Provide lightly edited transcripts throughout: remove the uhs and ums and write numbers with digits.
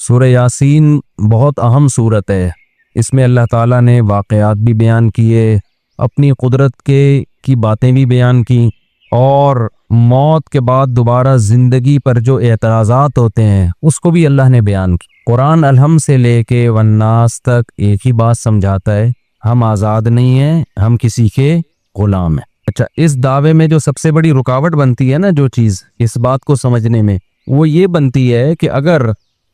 سورہ یاسین بہت اہم صورت ہے۔ اس میں اللہ تعالیٰ نے واقعات بھی بیان کیے، اپنی قدرت کی باتیں بھی بیان کی، اور موت کے بعد دوبارہ زندگی پر جو اعتراضات ہوتے ہیں اس کو بھی اللہ نے بیان کی۔ قرآن الحم سے لے کے والناس تک ایک ہی بات سمجھاتا ہے، ہم آزاد نہیں ہیں، ہم کسی کے غلام ہیں۔ اچھا، اس دعوے میں جو سب سے بڑی رکاوٹ بنتی ہے نا، جو چیز اس بات کو سمجھنے میں، وہ یہ بنتی ہے کہ اگر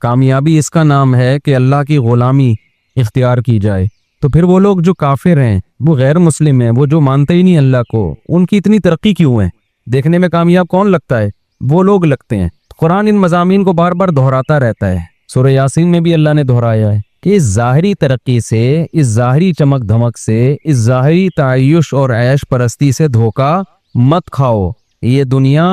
کامیابی اس کا نام ہے کہ اللہ کی غلامی اختیار کی جائے، تو پھر وہ لوگ جو کافر ہیں، وہ غیر مسلم ہیں، وہ جو مانتے ہی نہیں اللہ کو، ان کی اتنی ترقی کیوں ہے؟ دیکھنے میں کامیاب کون لگتا ہے؟ وہ لوگ لگتے ہیں۔ قرآن ان مضامین کو بار بار دہراتا رہتا ہے۔ سورہ یاسین میں بھی اللہ نے دہرایا ہے کہ اس ظاہری ترقی سے، اس ظاہری چمک دھمک سے، اس ظاہری تعیش اور عیش پرستی سے دھوکہ مت کھاؤ۔ یہ دنیا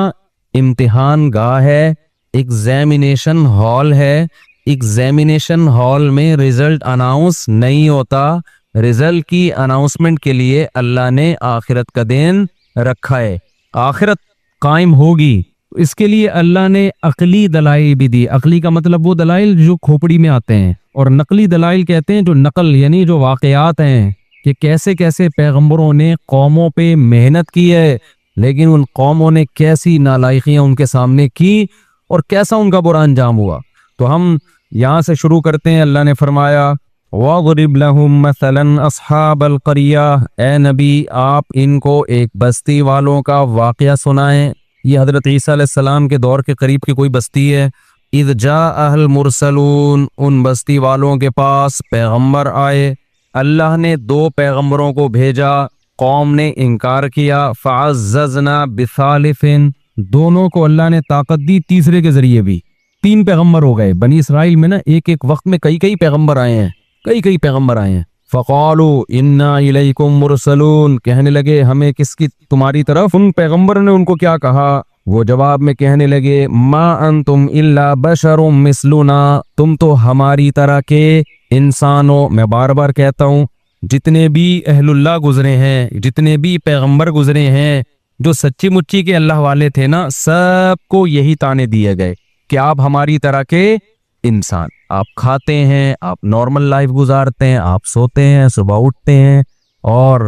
امتحان گاہ ہے، ایگزامینیشن ہال ہے۔ ایگزامینیشن ہال میں رزلٹ اناؤنس نہیں ہوتا، رزلٹ کی اناؤنسمنٹ کے لیے اللہ نے آخرت کا دن رکھا ہے۔ آخرت قائم ہوگی، اس کے لیے اللہ نے عقلی دلائل بھی دی۔ عقلی کا مطلب وہ دلائل جو کھوپڑی میں آتے ہیں، اور نقلی دلائل کہتے ہیں جو نقل یعنی جو واقعات ہیں، کہ کیسے کیسے پیغمبروں نے قوموں پہ محنت کی ہے، لیکن ان قوموں نے کیسی نالائقیاں ان کے سامنے کی اور کیسا ان کا برا انجام ہوا۔ تو ہم یہاں سے شروع کرتے ہیں۔ اللہ نے فرمایا وَاضْرِبْ لَهُمْ مَثَلًا أَصْحَابَ الْقَرْيَةِ، اے نبی آپ ان کو ایک بستی والوں کا واقعہ سنائیں۔ یہ حضرت عیسیٰ علیہ السلام کے دور کے قریب کی کوئی بستی ہے۔ اِذْ جَاءَهَا الْمُرْسَلُونَ، ان بستی والوں کے پاس پیغمبر آئے، اللہ نے 2 پیغمبروں کو بھیجا، قوم نے انکار کیا۔ فَعَزَّزْنَا بِثَالِثٍ، دونوں کو اللہ نے طاقت دی تیسرے کے ذریعے بھی۔ 3 پیغمبر ہو گئے۔ بنی اسرائیل میں نا ایک وقت میں کئی پیغمبر آئے ہیں، کئی پیغمبر آئے ہیں۔ فَقَالُوا إِنَّا إِلَيْكُمْ مُرْسَلُونَ، کہنے لگے ہمیں کس کی، تمہاری طرف۔ ان پیغمبر نے ان کو کیا کہا؟ وہ جواب میں کہنے لگے مَا أَنْتُمْ إِلَّا بَشَرٌ مِثْلُنَا، تم تو ہماری طرح کے انسان ہو۔ میں بار بار کہتا ہوں، جتنے بھی اہل اللہ گزرے ہیں، جتنے بھی پیغمبر گزرے ہیں، جو سچی مچی کے اللہ والے تھے نا، سب کو یہی تانے دیے گئے کہ آپ ہماری طرح کے انسان، آپ کھاتے ہیں، آپ نارمل لائف گزارتے ہیں، آپ سوتے ہیں، صبح اٹھتے ہیں اور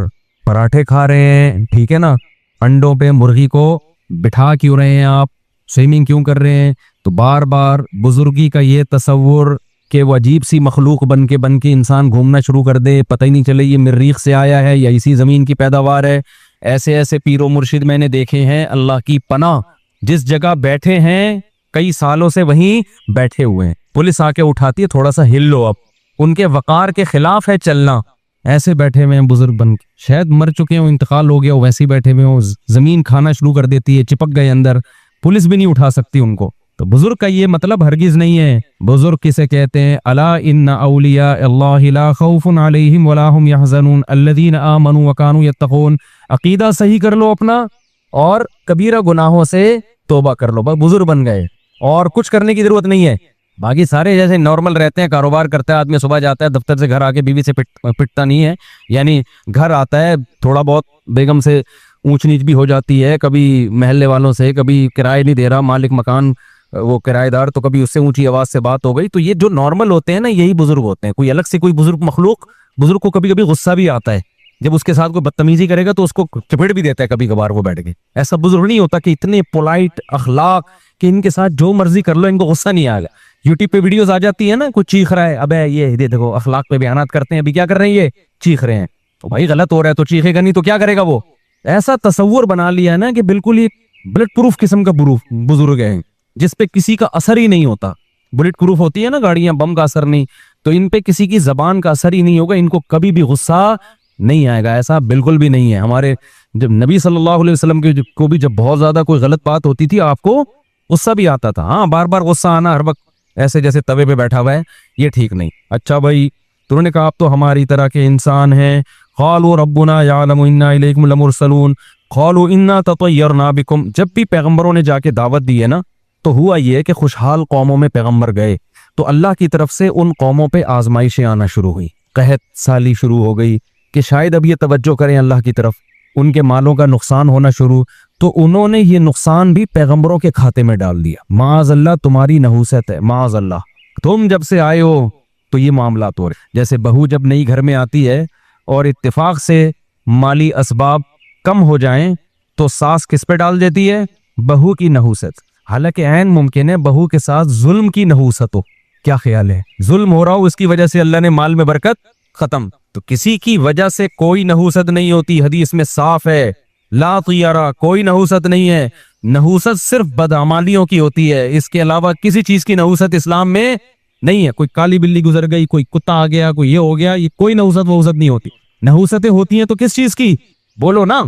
پراٹھے کھا رہے ہیں، ٹھیک ہے نا، انڈوں پہ مرغی کو بٹھا کیوں رہے ہیں، آپ سوئمنگ کیوں کر رہے ہیں؟ تو بار بار بزرگی کا یہ تصور کہ وہ عجیب سی مخلوق بن کے انسان گھومنا شروع کر دے، پتہ ہی نہیں چلے یہ مریخ سے آیا ہے یا اسی زمین کی پیداوار ہے۔ ایسے پیر و مرشد میں نے دیکھے ہیں، اللہ کی پناہ، جس جگہ بیٹھے ہیں کئی سالوں سے وہیں بیٹھے ہوئے ہیں، پولیس آ کے اٹھاتی ہے تھوڑا سا ہل لو، اب ان کے وقار کے خلاف ہے چلنا، ایسے بیٹھے ہوئے ہیں بزرگ بن کے، شاید مر چکے ہوں، انتقال ہو گیا ہو، ویسے ہی بیٹھے ہوئے ہوں، زمین کھانا شروع کر دیتی ہے، چپک گئے اندر، پولیس بھی نہیں اٹھا سکتی ان کو۔ تو بزرگ کا یہ مطلب ہرگز نہیں ہے۔ بزرگ کسے کہتے ہیں؟ الا ان اولیاء اللہ لا خوف علیہم ولا هم يحزنون الذین آمنوا وکانوا یتقون۔ عقیدہ صحیح کر لو اپنا اور کبیرہ گناہوں سے توبہ کر لو، بس بزرگ بن گئے، اور کچھ کرنے کی ضرورت نہیں ہے۔ باقی سارے جیسے نارمل رہتے ہیں، کاروبار کرتا ہے آدمی، صبح جاتا ہے دفتر سے، گھر آ کے بیوی سے پٹتا نہیں ہے، یعنی گھر آتا ہے تھوڑا بہت بیگم سے اونچ نیچ بھی ہو جاتی ہے، کبھی محلے والوں سے، کبھی کرایہ نہیں دے رہا مالک مکان وہ کرایہ دار، تو کبھی اس سے اونچی آواز سے بات ہو گئی۔ تو یہ جو نارمل ہوتے ہیں نا، یہی بزرگ ہوتے ہیں۔ کوئی الگ سے کوئی بزرگ مخلوق، بزرگ کو کبھی کبھی غصہ بھی آتا ہے، جب اس کے ساتھ کوئی بدتمیزی کرے گا تو اس کو چپیڑ بھی دیتا ہے کبھی کبھار وہ بیٹھ کے۔ ایسا بزرگ نہیں ہوتا کہ اتنے پولائٹ اخلاق کہ ان کے ساتھ جو مرضی کر لو ان کو غصہ نہیں آئے گا۔ یوٹیوب پہ ویڈیوز آ جاتی ہے نا، کوئی چیخ رہا ہے، ابے یہ دیکھو اخلاق پہ بیانات کرتے ہیں، ابھی کیا کر رہے ہیں، یہ چیخ رہے ہیں، تو بھائی غلط ہو رہا ہے تو چیخے گا نہیں تو کیا کرے گا وہ؟ ایسا تصور بنا لیا ہے نا کہ بالکل یہ بلٹ پروف قسم کا بزرگ ہے، جس پہ کسی کا اثر ہی نہیں ہوتا۔ بلٹ پروف ہوتی ہے نا گاڑیاں، بم کا اثر نہیں، تو ان پہ کسی کی زبان کا اثر ہی نہیں ہوگا، ان کو کبھی بھی غصہ نہیں آئے گا، ایسا بالکل بھی نہیں ہے۔ ہمارے جب نبی صلی اللہ علیہ وسلم کو بھی جب بہت زیادہ کوئی غلط بات ہوتی تھی، آپ کو غصہ بھی آتا تھا، ہاں، بار بار غصہ آنا ہر وقت ایسے جیسے توے پہ بیٹھا ہوا ہے، یہ ٹھیک نہیں۔ اچھا بھائی، تو انہوں نے کہا آپ تو ہماری طرح کے انسان ہیں۔ قالوا ربنا یعلم انا الیکم لمرسلون قالوا انا تطیرنا بکم۔ جب بھی پیغمبروں نے جا کے دعوت دی ہے نا، تو ہوا یہ کہ خوشحال قوموں میں پیغمبر گئے تو اللہ کی طرف سے ان قوموں پہ آزمائشیں آنا شروع ہوئی، قحط سالی شروع ہو گئی کہ شاید اب یہ توجہ کریں اللہ کی طرف، ان کے مالوں کا نقصان ہونا شروع، تو انہوں نے یہ نقصان بھی پیغمبروں کے کھاتے میں ڈال دیا۔ معاذ اللہ، تمہاری نحوست ہے، معاذ اللہ، تم جب سے آئے ہو تو یہ معاملات ہو رہے. جیسے بہو جب نئی گھر میں آتی ہے اور اتفاق سے مالی اسباب کم ہو جائیں تو ساس کس پہ ڈال دیتی ہے؟ بہو کی نحوست. حالانکہ عین ممکن ہے بہو کے ساتھ ظلم کی نحوست ہو. کیا خیال ہے؟ ظلم ہو رہا ہو، اس کی وجہ سے اللہ نے مال میں برکت ختم. تو کسی کی وجہ سے کوئی نحوست نہیں ہوتی. حدیث میں صاف ہے لا طیارہ، کوئی نحوست نہیں ہے. نحوست صرف بدعمالیوں کی ہوتی ہے، اس کے علاوہ کسی چیز کی نحوست اسلام میں نہیں ہے. کوئی کالی بلی گزر گئی، کوئی کتا آ گیا، کوئی یہ ہو گیا، یہ کوئی نحوست وحوست نہیں ہوتی. نحوستیں ہوتی ہیں تو کس چیز کی؟ بولو نا،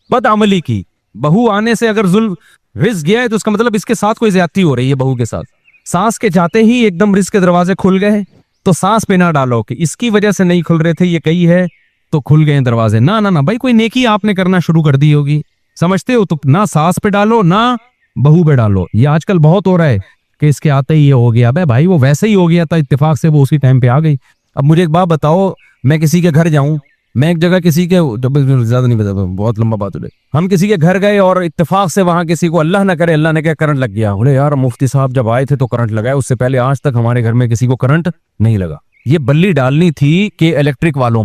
بدعملی کی. بہو آنے سے اگر ظلم رزق گیا ہے تو اس کا مطلب اس کے ساتھ کوئی زیادتی ہو رہی ہے. بہو کے ساتھ سانس کے جاتے ہی ایک دم رزق کے دروازے کھل گئے تو سانس پہ نہ ڈالو کہ اس کی وجہ سے نہیں کھل رہے تھے، یہ کہی ہے تو کھل گئے دروازے. نہ نہ نہ بھائی، کوئی نیکی آپ نے کرنا شروع کر دی ہوگی، سمجھتے ہو؟ تو نہ سانس پہ ڈالو نہ بہو پہ ڈالو. یہ آج کل بہت ہو رہا ہے کہ اس کے آتے ہی یہ ہو گیا. بھائی وہ ویسے ہی ہو گیا تھا، اتفاق سے وہ اسی ٹائم پہ آ گئی. اب مجھے ایک بات بتاؤ، میں کسی کے گھر جاؤں، میں ایک جگہ کسی کے، زیادہ نہیں بتا، بہت لمبا بات ہو رہی، ہم کسی کے گھر گئے اور اتفاق سے وہاں کسی کو اللہ نہ کرے، اللہ نے کیا کرنٹ لگ گیا. بولے یار مفتی صاحب جب آئے تھے تو کرنٹ لگا، اس سے پہلے آج تک ہمارے گھر میں کسی کو کرنٹ نہیں لگا. یہ بلی ڈالنی تھی کہ الیکٹرک والوں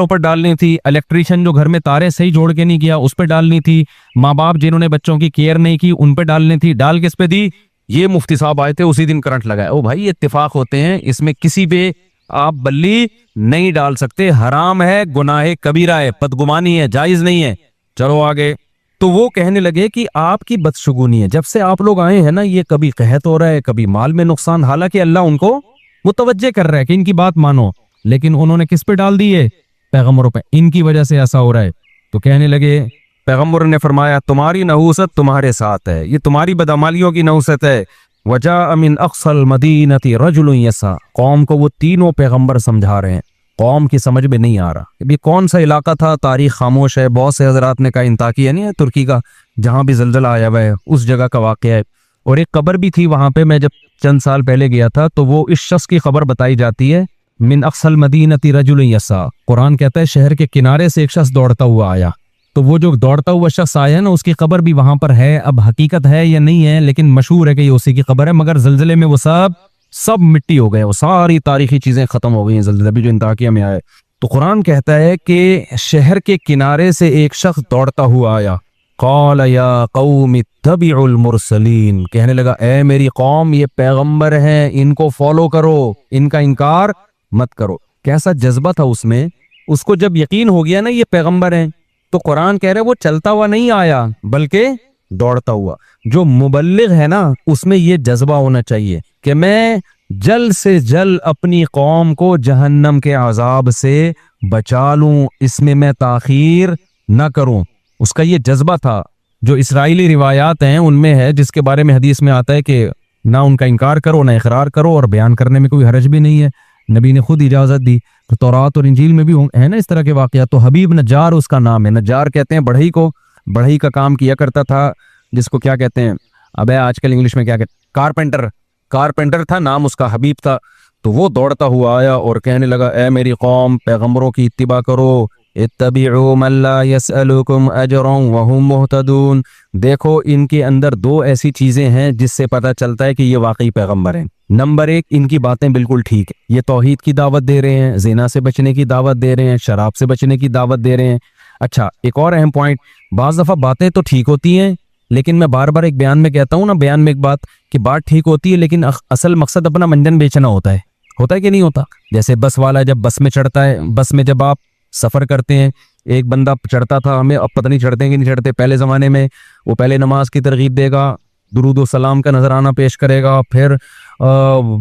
پر ڈالنی تھی. الیکٹریشین جو گھر میں تارے صحیح جوڑ کے نہیں کیا اس پہ ڈالنی تھی. ماں باپ جنہوں نے بچوں کی کیئر نہیں کی ان پہ ڈالنی تھی. ڈال کس پہ دی؟ یہ مفتی صاحب آئے تھے اسی دن کرنٹ لگا. او بھائی اتفاق ہوتے ہیں، اس میں کسی پہ آپ بلی نہیں ڈال سکتے. حرام ہے، گناہ کبیرہ ہے، بدگمانی ہے، جائز نہیں ہے. چلو آگے. تو وہ کہنے لگے کہ آپ کی بدشگونی ہے، جب سے آپ لوگ آئے ہیں نا یہ کبھی قحط ہو رہا ہے، کبھی مال میں نقصان. حالانکہ اللہ ان کو متوجہ کر رہا ہے کہ ان کی بات مانو، لیکن انہوں نے کس پہ ڈال دی ہے؟ پیغمبروں پہ. ان کی وجہ سے ایسا ہو رہا ہے. تو کہنے لگے، پیغمبر نے فرمایا تمہاری نحوست تمہارے ساتھ ہے، یہ تمہاری بدعمالیوں کی نحوست ہے. وجاء من اقصى المدینة رجل یسعى. قوم کو وہ تینوں پیغمبر سمجھا رہے ہیں، قوم کی سمجھ میں نہیں آ رہا. ابھی کون سا علاقہ تھا، تاریخ خاموش ہے. بہت سے حضرات نے کہا انطاکیہ نہیں ہے ترکی کا، جہاں بھی زلزلہ آیا ہوا ہے، اس جگہ کا واقعہ ہے. اور ایک قبر بھی تھی وہاں پہ. میں جب چند سال پہلے گیا تھا تو وہ اس شخص کی خبر بتائی جاتی ہے، من اقصى المدینة رجل یسعى. قرآن کہتا ہے شہر کے کنارے سے ایک شخص دوڑتا ہوا آیا. تو وہ جو دوڑتا ہوا شخص آیا نا اس کی قبر بھی وہاں پر ہے. اب حقیقت ہے یا نہیں ہے، لیکن مشہور ہے کہ یہ اسی کی قبر ہے. مگر زلزلے میں وہ سب مٹی ہو گئے، وہ ساری تاریخی چیزیں ختم ہو گئی ہیں زلزلے بھی جو انطاکیہ میں آئے. تو قرآن کہتا ہے کہ شہر کے کنارے سے ایک شخص دوڑتا ہوا آیا. قال یا قوم اتبعوا المرسلین. کہنے لگا اے میری قوم، یہ پیغمبر ہیں، ان کو فالو کرو، ان کا انکار مت کرو. کیسا جذبہ تھا اس میں. اس کو جب یقین ہو گیا نا یہ پیغمبر ہیں، تو قرآن کہہ رہے وہ چلتا ہوا نہیں آیا بلکہ دوڑتا ہوا. جو مبلغ ہے نا اس میں یہ جذبہ ہونا چاہیے کہ میں جلد سے جلد اپنی قوم کو جہنم کے عذاب سے بچا لوں، اس میں تاخیر نہ کروں. اس کا یہ جذبہ تھا. جو اسرائیلی روایات ہیں ان میں ہے، جس کے بارے میں حدیث میں آتا ہے کہ نہ ان کا انکار کرو نہ اقرار کرو، اور بیان کرنے میں کوئی حرج بھی نہیں ہے، نبی نے خود اجازت دی. تو تورات اور انجیل میں بھی ہے نا اس طرح کے واقعات. تو حبیب نجار اس کا نام ہے. نجار کہتے ہیں بڑھئی کو، بڑھئی کا کام کیا کرتا تھا، جس کو کیا کہتے ہیں ابے آج کل انگلش میں کیا کہتے ہیں، کارپینٹر تھا نام اس کا، حبیب تھا. تو وہ دوڑتا ہوا آیا اور کہنے لگا اے میری قوم، پیغمبروں کی اتباع کرو. اتبعوا من لا يسألكم اجرا وهم مهتدون. دیکھو ان کے اندر دو ایسی چیزیں ہیں جس سے پتہ چلتا ہے کہ یہ واقعی پیغمبر ہیں. نمبر ایک، ان کی باتیں بالکل ٹھیک ہے، یہ توحید کی دعوت دے رہے ہیں، زنا سے بچنے کی دعوت دے رہے ہیں، شراب سے بچنے کی دعوت دے رہے ہیں. اچھا ایک اور اہم پوائنٹ، بعض دفعہ باتیں تو ٹھیک ہوتی ہیں، لیکن میں بار بار ایک بیان میں کہتا ہوں نا، بیان میں ایک بات کہ بات ٹھیک ہوتی ہے لیکن اصل مقصد اپنا منجن بیچنا ہوتا ہے کہ نہیں ہوتا. جیسے بس والا جب بس میں چڑھتا ہے، بس میں جب آپ سفر کرتے ہیں، ایک بندہ چڑھتا تھا، ہمیں اب پتہ نہیں چڑھتے ہیں کہ نہیں چڑھتے. پہلے زمانے میں وہ پہلے نماز کی ترغیب دے گا، درود و سلام کا نذرانہ پیش کرے گا، پھر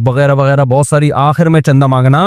وغیرہ وغیرہ بہت ساری، آخر میں چندہ مانگنا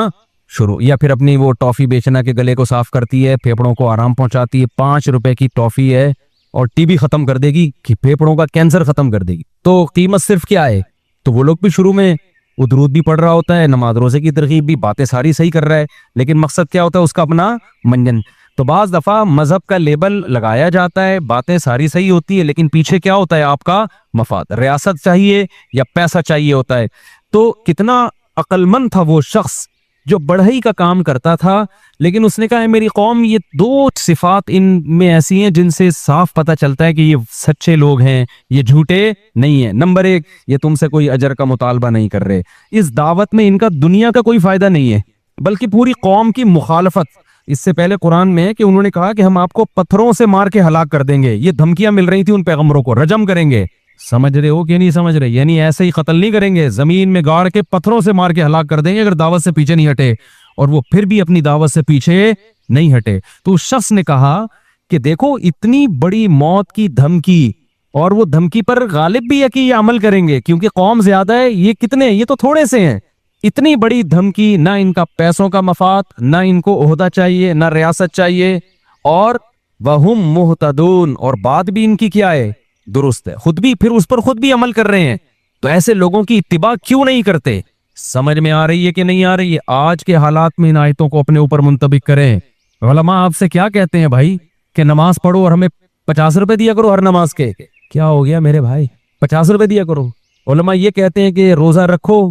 شروع، یا پھر اپنی وہ ٹافی بیچنا کہ گلے کو صاف کرتی ہے، پھیپڑوں کو آرام پہنچاتی ہے. 5 روپے کی ٹافی ہے اور ٹی بی ختم کر دے گی، کہ پھیپڑوں کا کینسر ختم کر دے گی. تو قیمت صرف کیا ہے؟ تو وہ لوگ بھی شروع میں وہ درود بھی پڑھ رہا ہوتا ہے، نماز روزے کی ترغیب بھی، باتیں ساری صحیح کر رہا ہے، لیکن مقصد کیا ہوتا ہے اس کا؟ اپنا منجن. تو بعض دفعہ مذہب کا لیبل لگایا جاتا ہے، باتیں ساری صحیح ہوتی ہے، لیکن پیچھے کیا ہوتا ہے؟ آپ کا مفاد، ریاست چاہیے یا پیسہ چاہیے ہوتا ہے. تو کتنا عقل مند تھا وہ شخص جو بڑھئی کا کام کرتا تھا، لیکن اس نے کہا ہے میری قوم یہ دو صفات ان میں ایسی ہیں جن سے صاف پتہ چلتا ہے کہ یہ سچے لوگ ہیں، یہ جھوٹے نہیں ہیں۔ نمبر ایک، یہ تم سے کوئی اجر کا مطالبہ نہیں کر رہے، اس دعوت میں ان کا دنیا کا کوئی فائدہ نہیں ہے بلکہ پوری قوم کی مخالفت۔ اس سے پہلے قرآن میں ہے کہ انہوں نے کہا کہ ہم آپ کو پتھروں سے مار کے ہلاک کر دیں گے، یہ دھمکیاں مل رہی تھی ان پیغمبروں کو، رجم کریں گے۔ سمجھ رہے ہو کہ نہیں سمجھ رہے؟ یعنی ایسے ہی قتل نہیں کریں گے، زمین میں گاڑ کے پتھروں سے مار کے ہلاک کر دیں گے اگر دعوت سے پیچھے نہیں ہٹے، اور وہ پھر بھی اپنی دعوت سے پیچھے نہیں ہٹے۔ تو اس شخص نے کہا کہ دیکھو اتنی بڑی موت کی دھمکی، اور وہ دھمکی پر غالب بھی ہے کہ یہ عمل کریں گے کیونکہ قوم زیادہ ہے، یہ کتنے، یہ تو تھوڑے سے ہیں۔ اتنی بڑی دھمکی، نہ ان کا پیسوں کا مفاد، نہ ان کو عہدہ چاہیے، نہ ریاست چاہیے، اور وہم مہتدون، اور بات بھی ان کی کیا ہے؟ درست ہے، خود بھی پھر اس پر خود بھی عمل کر رہے ہیں۔ تو ایسے لوگوں کی اتباع کیوں نہیں کرتے؟ سمجھ میں آ رہی ہے کہ نہیں آ رہی ہے؟ آج کے حالات میں ان آیتوں کو اپنے اوپر منطبق کریں۔ علماء آپ سے کیا کہتے ہیں بھائی کہ نماز پڑھو اور ہمیں 50 روپے دیا کرو ہر نماز کے؟ کیا ہو گیا میرے بھائی، 50 روپے دیا کرو؟ علماء یہ کہتے ہیں کہ روزہ رکھو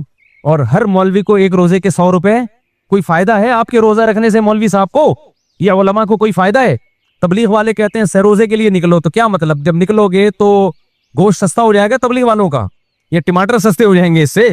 اور ہر مولوی کو ایک روزے کے 100 روپے۔ کوئی فائدہ ہے آپ کے روزہ رکھنے سے مولوی صاحب کو یا علماء کو کوئی فائدہ ہے؟ تبلیغ والے کہتے ہیں سروزے کے لیے نکلو، تو کیا مطلب جب نکلو گے تو گوشت سستا ہو جائے گا تبلیغ والوں کا، یہ ٹماٹر سستے ہو جائیں گے اس سے؟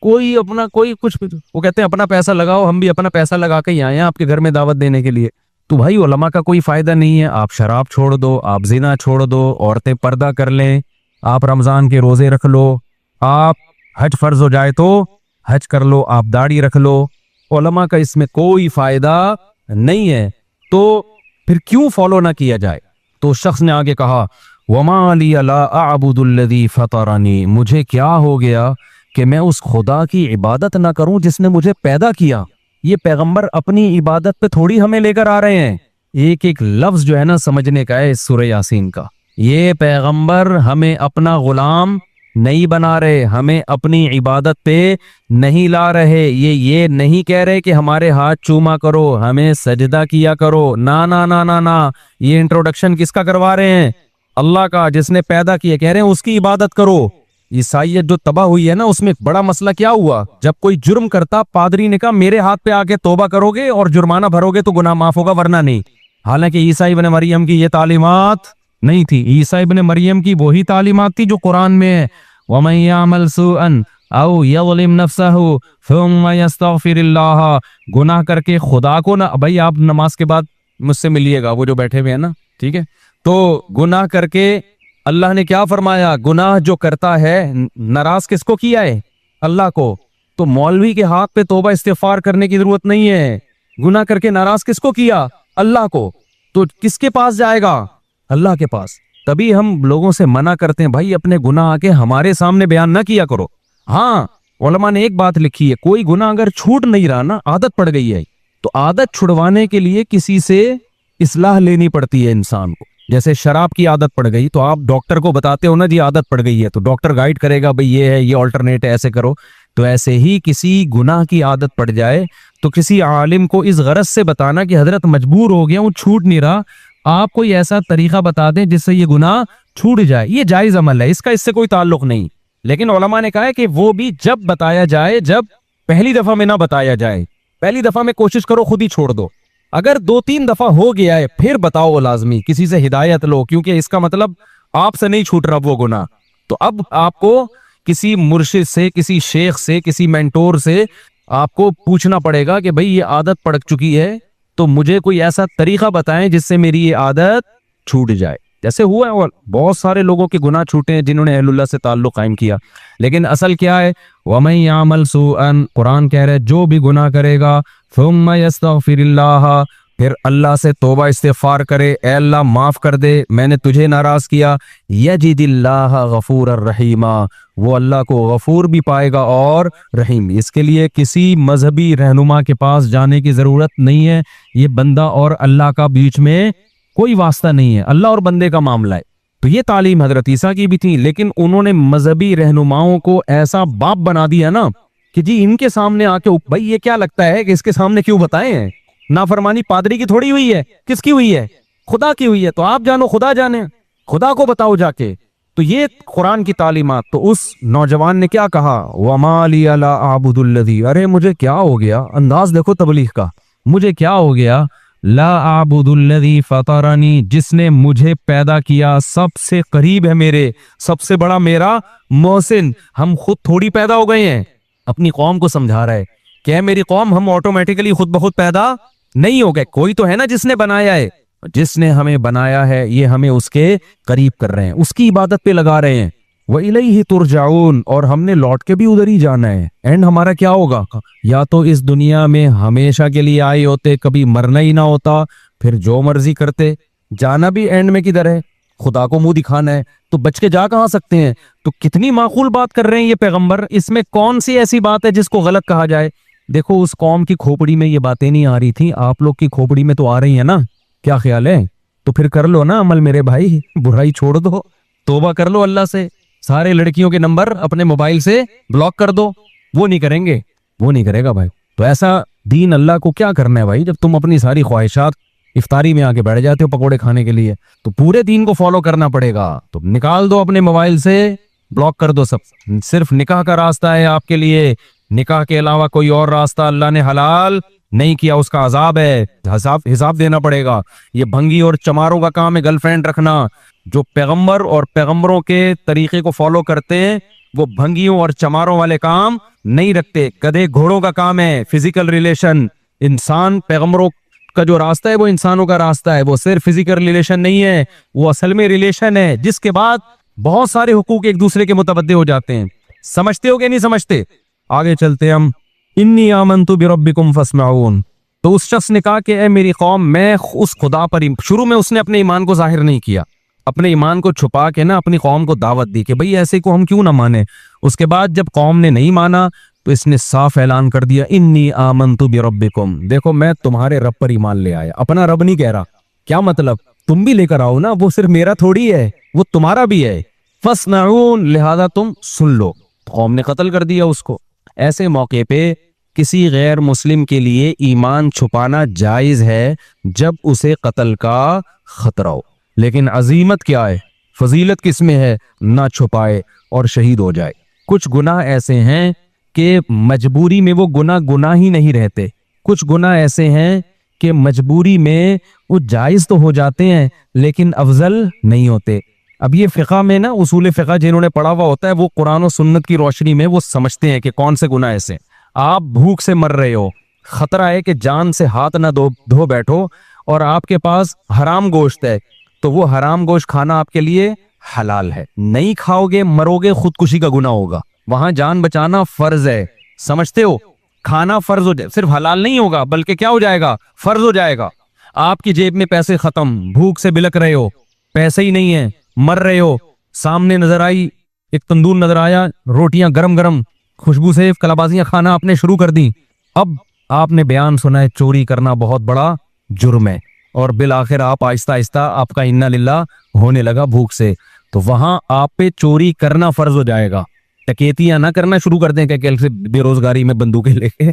کوئی اپنا کوئی کچھ، وہ کہتے ہیں اپنا پیسہ لگاؤ، ہم بھی اپنا پیسہ لگا کے ہی آئے ہیں آپ کے گھر میں دعوت دینے کے لیے۔ تو بھائی علماء کا کوئی فائدہ نہیں ہے، آپ شراب چھوڑ دو، آپ زنا چھوڑ دو، عورتیں پردہ کر لیں، آپ رمضان کے روزے رکھ لو، آپ حج فرض ہو جائے تو حج کر لو، آپ داڑھی رکھ لو، علماء کا اس میں کوئی فائدہ نہیں ہے، تو پھر کیوں فالو نہ کیا جائے؟ تو شخص نے آگے کہا وَمَا لِيَ لَا أَعْبُدُ الَّذِي فَطَرَنِي، مجھے کیا ہو گیا کہ میں اس خدا کی عبادت نہ کروں جس نے مجھے پیدا کیا؟ یہ پیغمبر اپنی عبادت پہ تھوڑی ہمیں لے کر آ رہے ہیں، ایک ایک لفظ جو ہے نا سمجھنے کا ہے اس سورہ یاسین کا۔ یہ پیغمبر ہمیں اپنا غلام نہیں بنا رہے، ہمیں اپنی عبادت پہ نہیں لا رہے، یہ نہیں کہہ رہے کہ ہمارے ہاتھ چوما کرو، ہمیں سجدہ کیا کرو، نا نا نا نا نا، یہ انٹروڈکشن کس کا کروا رہے ہیں؟ اللہ کا، جس نے پیدا کیا، کہہ رہے ہیں اس کی عبادت کرو۔ عیسائیت جو تباہ ہوئی ہے نا، اس میں بڑا مسئلہ کیا ہوا؟ جب کوئی جرم کرتا پادری نے کہا میرے ہاتھ پہ آ کے توبہ کرو گے اور جرمانہ بھرو گے تو گناہ معاف ہوگا ورنہ نہیں۔ حالانکہ عیسیٰ ابن مریم کی یہ تعلیمات نہیں تھی، عیسیٰ ابن مریم کی وہی تعلیمات تھی جو قرآن میں ہے وَمَن يَعْمَلْ سُوءًا أَوْ يَظْلِمْ نَفْسَهُ ثُمَّ يَسْتَغْفِرِ اللَّهَ، گناہ کر کے خدا کو نہ، بھائی آپ نماز کے بعد مجھ سے ملیے گا، وہ جو بیٹھے ہوئے ہیں نا، ٹھیک ہے، تو گناہ کر کے اللہ نے کیا فرمایا؟ گناہ جو کرتا ہے ناراض کس کو کیا ہے؟ اللہ کو۔ تو مولوی کے ہاتھ پہ توبہ استغفار کرنے کی ضرورت نہیں ہے، گناہ کر کے ناراض کس کو کیا؟ اللہ کو۔ تو کس کے پاس جائے گا؟ اللہ کے پاس۔ تبھی ہم لوگوں سے منع کرتے ہیں بھائی اپنے گناہ آ کے ہمارے سامنے بیان نہ کیا کرو۔ ہاں علماء نے ایک بات لکھی ہے، کوئی گناہ اگر چھوٹ نہیں رہا نا، عادت پڑ گئی ہے، تو عادت چھڑوانے کے لیے کسی سے اصلاح لینی پڑتی ہے انسان کو۔ جیسے شراب کی عادت پڑ گئی تو آپ ڈاکٹر کو بتاتے ہو نا جی عادت پڑ گئی ہے، تو ڈاکٹر گائیڈ کرے گا بھئی یہ ہے، یہ آلٹرنیٹ ہے، ایسے کرو۔ تو ایسے ہی کسی گناہ کی عادت پڑ جائے تو کسی عالم کو اس غرض سے بتانا کہ حضرت مجبور ہو گیا ہوں، چھوٹ نہیں رہا، آپ کوئی ایسا طریقہ بتا دیں جس سے یہ گناہ چھوٹ جائے، یہ جائز عمل ہے، اس سے کوئی تعلق نہیں۔ لیکن علماء نے کہا ہے کہ وہ بھی جب بتایا جائے، جب پہلی دفعہ میں نہ بتایا جائے، پہلی دفعہ میں کوشش کرو خود ہی چھوڑ دو، اگر 2-3 دفعہ ہو گیا ہے پھر بتاؤ لازمی، کسی سے ہدایت لو، کیونکہ اس کا مطلب آپ سے نہیں چھوٹ رہا وہ گناہ۔ تو اب آپ کو کسی مرشد سے، کسی شیخ سے، کسی مینٹور سے آپ کو پوچھنا پڑے گا کہ بھئی یہ عادت پڑ چکی ہے تو مجھے کوئی ایسا طریقہ بتائیں جس سے میری یہ عادت چھوٹ جائے۔ جیسے ہوا ہے اور بہت سارے لوگوں کے گناہ چھوٹے ہیں جنہوں نے اہل اللہ سے تعلق قائم کیا، لیکن اصل کیا ہے؟ وَمَن يَعْمَلْ سُوءًا، قرآن کہہ رہا ہے جو بھی گناہ کرے گا ثُمَّ يَسْتَغْفِرِ اللَّهَ، پھر اللہ سے توبہ استغفار کرے، اے اللہ معاف کر دے، میں نے تجھے ناراض کیا، یجد اللہ غفور الرحیم، وہ اللہ کو غفور بھی پائے گا اور رحیم۔ اس کے لیے کسی مذہبی رہنما کے پاس جانے کی ضرورت نہیں ہے، یہ بندہ اور اللہ کا بیچ میں کوئی واسطہ نہیں ہے، اللہ اور بندے کا معاملہ ہے۔ تو یہ تعلیم حضرت عیسیٰ کی بھی تھی، لیکن انہوں نے مذہبی رہنماؤں کو ایسا باپ بنا دیا نا کہ جی ان کے سامنے آ کے بھائی یہ کیا لگتا ہے کہ اس کے سامنے کیوں بتائیں ہیں؟ نافرمانی پادری کی تھوڑی ہوئی ہے، کس کی ہوئی ہے؟ خدا کی ہوئی ہے، تو آپ جانو، خدا جانے، خدا کو بتاؤ جا کے۔ تو یہ قرآن کی تعلیمات. تو اس نوجوان نے کیا کہا؟ وَمَا لِيَ لَا أَعْبُدُ الَّذِي، ارے مجھے کیا ہو گیا، انداز دیکھو تبلیغ کا، مجھے کیا ہو گیا، لا اعبد الذی فطرنی، جس نے مجھے پیدا کیا، سب سے قریب ہے میرے، سب سے بڑا میرا محسن. ہم خود تھوڑی پیدا ہو گئے ہیں. اپنی قوم کو سمجھا رہا ہے کہ اے میری قوم، ہم آٹومیٹیکلی خود بخود پیدا نہیں ہو گئے، کوئی تو ہے نا جس نے بنایا ہے. جس نے ہمیں بنایا ہے یہ ہمیں اس کے قریب کر رہے ہیں، اس کی عبادت پہ لگا رہے ہیں. وَإِلَيْهِ تُرْجَعُونَ، اور ہم نے لوٹ کے بھی ادھر ہی جانا ہے. اینڈ ہمارا کیا ہوگا؟ یا تو اس دنیا میں ہمیشہ کے لیے آئے ہوتے، کبھی مرنا ہی نہ ہوتا، پھر جو مرضی کرتے. جانا بھی اینڈ میں کدھر ہے؟ خدا کو منہ دکھانا ہے، تو بچ کے جا کہاں سکتے ہیں؟ تو کتنی معقول بات کر رہے ہیں یہ پیغمبر. اس میں کون سی ایسی بات ہے جس کو غلط کہا جائے؟ دیکھو اس قوم کی کھوپڑی میں یہ باتیں نہیں آ رہی تھی، آپ لوگ کی کھوپڑی میں تو آ رہی ہیں نا. کیا خیال ہے؟ تو پھر کر لو نا عمل میرے بھائی، برائی چھوڑ دو، توبہ کر لو اللہ سے. سارے لڑکیوں کے نمبر اپنے موبائل سے بلاک کر دو. وہ نہیں کریں گے، وہ نہیں کرے گا بھائی. تو ایسا دین اللہ کو کیا کرنا ہے بھائی، جب تم اپنی ساری خواہشات افطاری میں آ کے بیٹھ جاتے ہو پکوڑے کھانے کے لیے. تو پورے دین کو فالو کرنا پڑے گا. تو نکال دو اپنے موبائل سے، بلاک کر دو سب. صرف نکاح کا راستہ ہے آپ کے لیے، نکاح کے علاوہ کوئی اور راستہ اللہ نے حلال نہیں کیا، اس کا عذاب ہے، حساب دینا پڑے گا. یہ بھنگی اور چماروں کا کام ہے گرل فرینڈ رکھنا. جو پیغمبر اور پیغمبروں کے طریقے کو فالو کرتے ہیں وہ بھنگیوں اور چماروں والے کام نہیں رکھتے. گدھے گھوڑوں کا کام ہے فزیکل ریلیشن. انسان پیغمبروں کا جو راستہ ہے وہ انسانوں کا راستہ ہے، وہ صرف فزیکل ریلیشن نہیں ہے، وہ اصل میں ریلیشن ہے جس کے بعد بہت سارے حقوق ایک دوسرے کے متبادل ہو جاتے ہیں. سمجھتے ہو کہ نہیں سمجھتے؟ آگے چلتے ہم. انی آمنت بربکم فاسمعون. تو اس شخص نے کہا کہ اے میری قوم، میں اس خدا پر شروع میں اس نے اپنے ایمان کو ظاہر نہیں کیا، اپنے ایمان کو چھپا کے نا اپنی قوم کو دعوت دی کہ بھئی ایسے کو ہم کیوں نہ مانیں. اس کے بعد جب قوم نے نہیں مانا تو اس نے صاف اعلان کر دیا انی آمنت بربکم، دیکھو میں تمہارے رب پر ایمان لے آیا. اپنا رب نہیں کہہ رہا. کیا مطلب؟ تم بھی لے کر آؤ نا، وہ صرف میرا تھوڑی ہے، وہ تمہارا بھی ہے. فاسمعون، لہذا تم سن لو. قوم نے قتل کر دیا اس کو. ایسے موقع پہ کسی غیر مسلم کے لیے ایمان چھپانا جائز ہے جب اسے قتل کا خطرہ ہو. لیکن عظیمت کیا ہے، فضیلت کس میں ہے؟ نہ چھپائے اور شہید ہو جائے. کچھ گناہ ایسے ہیں کہ مجبوری میں وہ گناہ ہی نہیں رہتے. کچھ گناہ ایسے ہیں کہ مجبوری میں وہ جائز تو ہو جاتے ہیں لیکن افضل نہیں ہوتے. اب یہ فقہ میں نا، اصول فقہ جنہوں نے پڑھا ہوا ہوتا ہے وہ قرآن و سنت کی روشنی میں وہ سمجھتے ہیں کہ کون سے گناہ ایسے. آپ بھوک سے مر رہے ہو، خطرہ ہے کہ جان سے ہاتھ نہ دھو بیٹھو، اور آپ کے پاس حرام گوشت ہے، تو وہ حرام گوشت کھانا آپ کے لیے حلال ہے. نہیں کھاؤ گے مرو گے، خودکشی کا گناہ ہوگا. وہاں جان بچانا فرض ہے، سمجھتے ہو؟ کھانا فرض ہو جائے، صرف حلال نہیں ہوگا بلکہ کیا ہو جائے گا؟ فرض ہو جائے گا. آپ کی جیب میں پیسے ختم، بھوک سے بلک رہے ہو، پیسے ہی نہیں ہیں، مر رہے ہو، سامنے نظر آئی ایک تندور، نظر آیا روٹیاں گرم گرم، خوشبو سے کلابازیاں کھانا آپ نے شروع کر دی. اب آپ نے بیان سنا ہے چوری کرنا بہت بڑا جرم ہے، اور بالآخر آپ آہستہ آہستہ آپ کا انا للہ ہونے لگا بھوک سے. تو وہاں آپ پہ چوری کرنا فرض ہو جائے گا. ٹکیتیاں نہ کرنا شروع کر دیں کہ کل سے بے روزگاری میں بندوقیں لے کے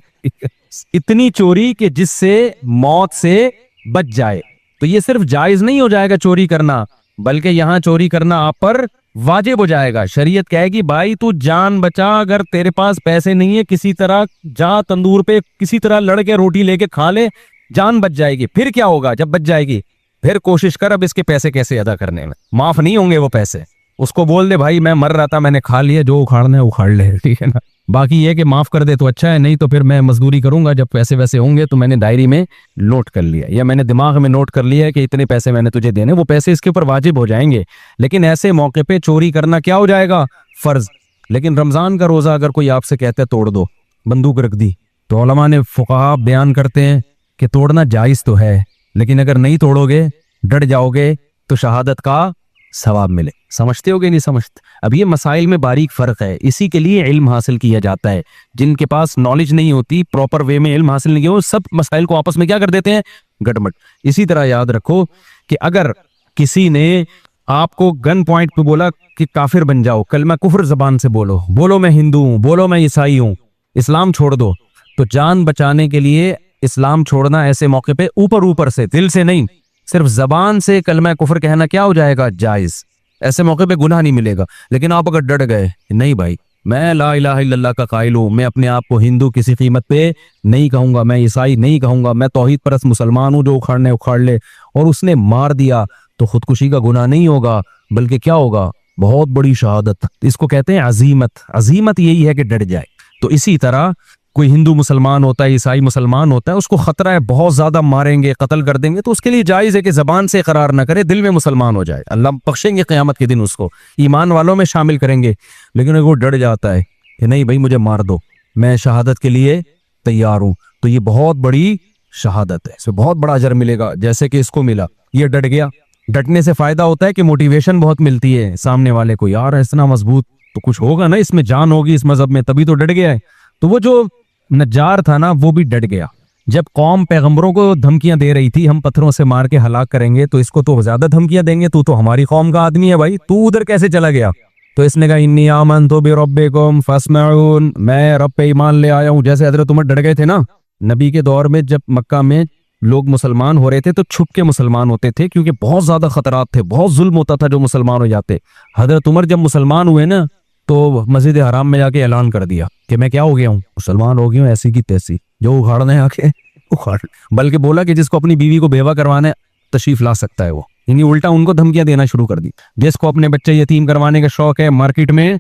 اتنی چوری کہ جس سے موت سے بچ جائے. تو یہ صرف جائز نہیں ہو جائے گا چوری کرنا، بلکہ یہاں چوری کرنا آپ پر واجب ہو جائے گا. شریعت کہے گی بھائی تو جان بچا، اگر تیرے پاس پیسے نہیں ہے کسی طرح جا تندور پہ کسی طرح لڑ کے روٹی لے کے کھا لے، جان بچ جائے گی. پھر کیا ہوگا جب بچ جائے گی؟ پھر کوشش کر اب اس کے پیسے کیسے ادا کرنے میں. معاف نہیں ہوں گے وہ پیسے. اس کو بول دے بھائی میں مر رہا تھا، میں نے کھا لیا، جو اکھاڑنا ہے اکھاڑ لے، ٹھیک ہے نا. باقی یہ کہ معاف کر دے تو اچھا ہے، نہیں تو پھر میں مزدوری کروں گا. جب پیسے ویسے ہوں گے تو میں نے ڈائری میں نوٹ کر لیا، یا میں نے دماغ میں نوٹ کر لیا کہ اتنے پیسے میں نے تجھے دینے، وہ پیسے اس کے اوپر واجب ہو جائیں گے. لیکن ایسے موقع پہ چوری کرنا کیا ہو جائے گا؟ فرض. لیکن رمضان کا روزہ اگر کوئی آپ سے کہتا ہے توڑ دو، بندوق رکھ دی، تو علماء نے فقہا بیان کرتے ہیں کہ توڑنا جائز تو ہے، لیکن اگر نہیں توڑو گے، ڈٹ جاؤ گے، تو شہادت کا ثواب ملے. سمجھتے ہو گے نہیں سمجھتے؟ اب یہ مسائل میں باریک فرق ہے، اسی کے لیے علم حاصل کیا جاتا ہے. جن کے پاس نالج نہیں ہوتی، پراپر وے میں علم حاصل نہیں کیا، وہ سب مسائل کو آپس میں کیا کر دیتے ہیں؟ گڑمٹ. اسی طرح یاد رکھو کہ اگر کسی نے آپ کو گن پوائنٹ پہ بولا کہ کافر بن جاؤ، کلمہ کفر زبان سے بولو میں ہندو ہوں، بولو میں عیسائی ہوں، اسلام چھوڑ دو، تو جان بچانے کے لیے اسلام چھوڑنا ایسے موقع پہ اوپر سے، دل سے نہیں، صرف زبان سے کلمہ کفر کہنا کیا ہو جائے گا؟ جائز. ایسے موقع پہ گناہ نہیں ملے گا. لیکن آپ اگر ڈٹ گئے نہیں بھائی میں لا الہ الا اللہ کا قائل ہوں, میں اپنے آپ کو ہندو کسی قیمت پہ نہیں کہوں گا, میں عیسائی نہیں کہوں گا, میں توحید پرست مسلمان ہوں, جو اکھاڑنے اکھاڑ لے, اور اس نے مار دیا تو خودکشی کا گناہ نہیں ہوگا بلکہ کیا ہوگا, بہت بڑی شہادت. اس کو کہتے ہیں عزیمت. عزیمت یہی ہے کہ ڈٹ جائے. تو اسی طرح کوئی ہندو مسلمان ہوتا ہے, عیسائی مسلمان ہوتا ہے, اس کو خطرہ ہے بہت زیادہ ماریں گے, قتل کر دیں گے, تو اس کے لیے جائز ہے کہ زبان سے اقرار نہ کرے, دل میں مسلمان ہو جائے. اللہ بخشیں گے قیامت کے دن, اس کو ایمان والوں میں شامل کریں گے. لیکن اگر وہ ڈر جاتا ہے کہ نہیں بھائی مجھے مار دو, میں شہادت کے لیے تیار ہوں, تو یہ بہت بڑی شہادت ہے, اس میں بہت بڑا اجر ملے گا جیسے کہ اس کو ملا. یہ ڈٹ گیا. ڈٹنے سے فائدہ ہوتا ہے کہ موٹیویشن بہت ملتی ہے سامنے والے کو, یار اتنا مضبوط تو کچھ ہوگا نا, اس میں جان ہوگی اس مذہب میں, تبھی تو ڈٹ گیا ہے. تو وہ جو نجار تھا نا وہ بھی ڈٹ گیا. جب قوم پیغمبروں کو دھمکیاں دے رہی تھی ہم پتھروں سے مار کے ہلاک کریں گے, تو اس کو تو زیادہ دھمکیاں دیں گے, تو ہماری قوم کا آدمی ہے بھائی, تو ادھر کیسے چلا گیا؟ تو اس نے کہا انی آمنت بربکم فاسمعون, میں رب پہ ایمان لے آیا ہوں. جیسے حضرت عمر ڈٹ گئے تھے نا نبی کے دور میں, جب مکہ میں لوگ مسلمان ہو رہے تھے تو چھپ کے مسلمان ہوتے تھے کیونکہ بہت زیادہ خطرات تھے, بہت ظلم ہوتا تھا جو مسلمان ہو جاتے. حضرت عمر جب مسلمان ہوئے نا تو مسجد حرام میں جا کے اعلان کر دیا کہ میں کیا ہو گیا ہوں, مسلمان ہو گیا ہوں, ایسی کی تیسی, جو اکھاڑنا ہے آ کے اکھاڑ. بلکہ بولا کہ جس کو اپنی بیوی کو بیوہ کروانا ہے تشریف لا سکتا ہے وہ, یعنی الٹا ان کو دھمکیاں دینا شروع کر دی. جس کو اپنے بچے یتیم کروانے کا شوق ہے مارکیٹ میں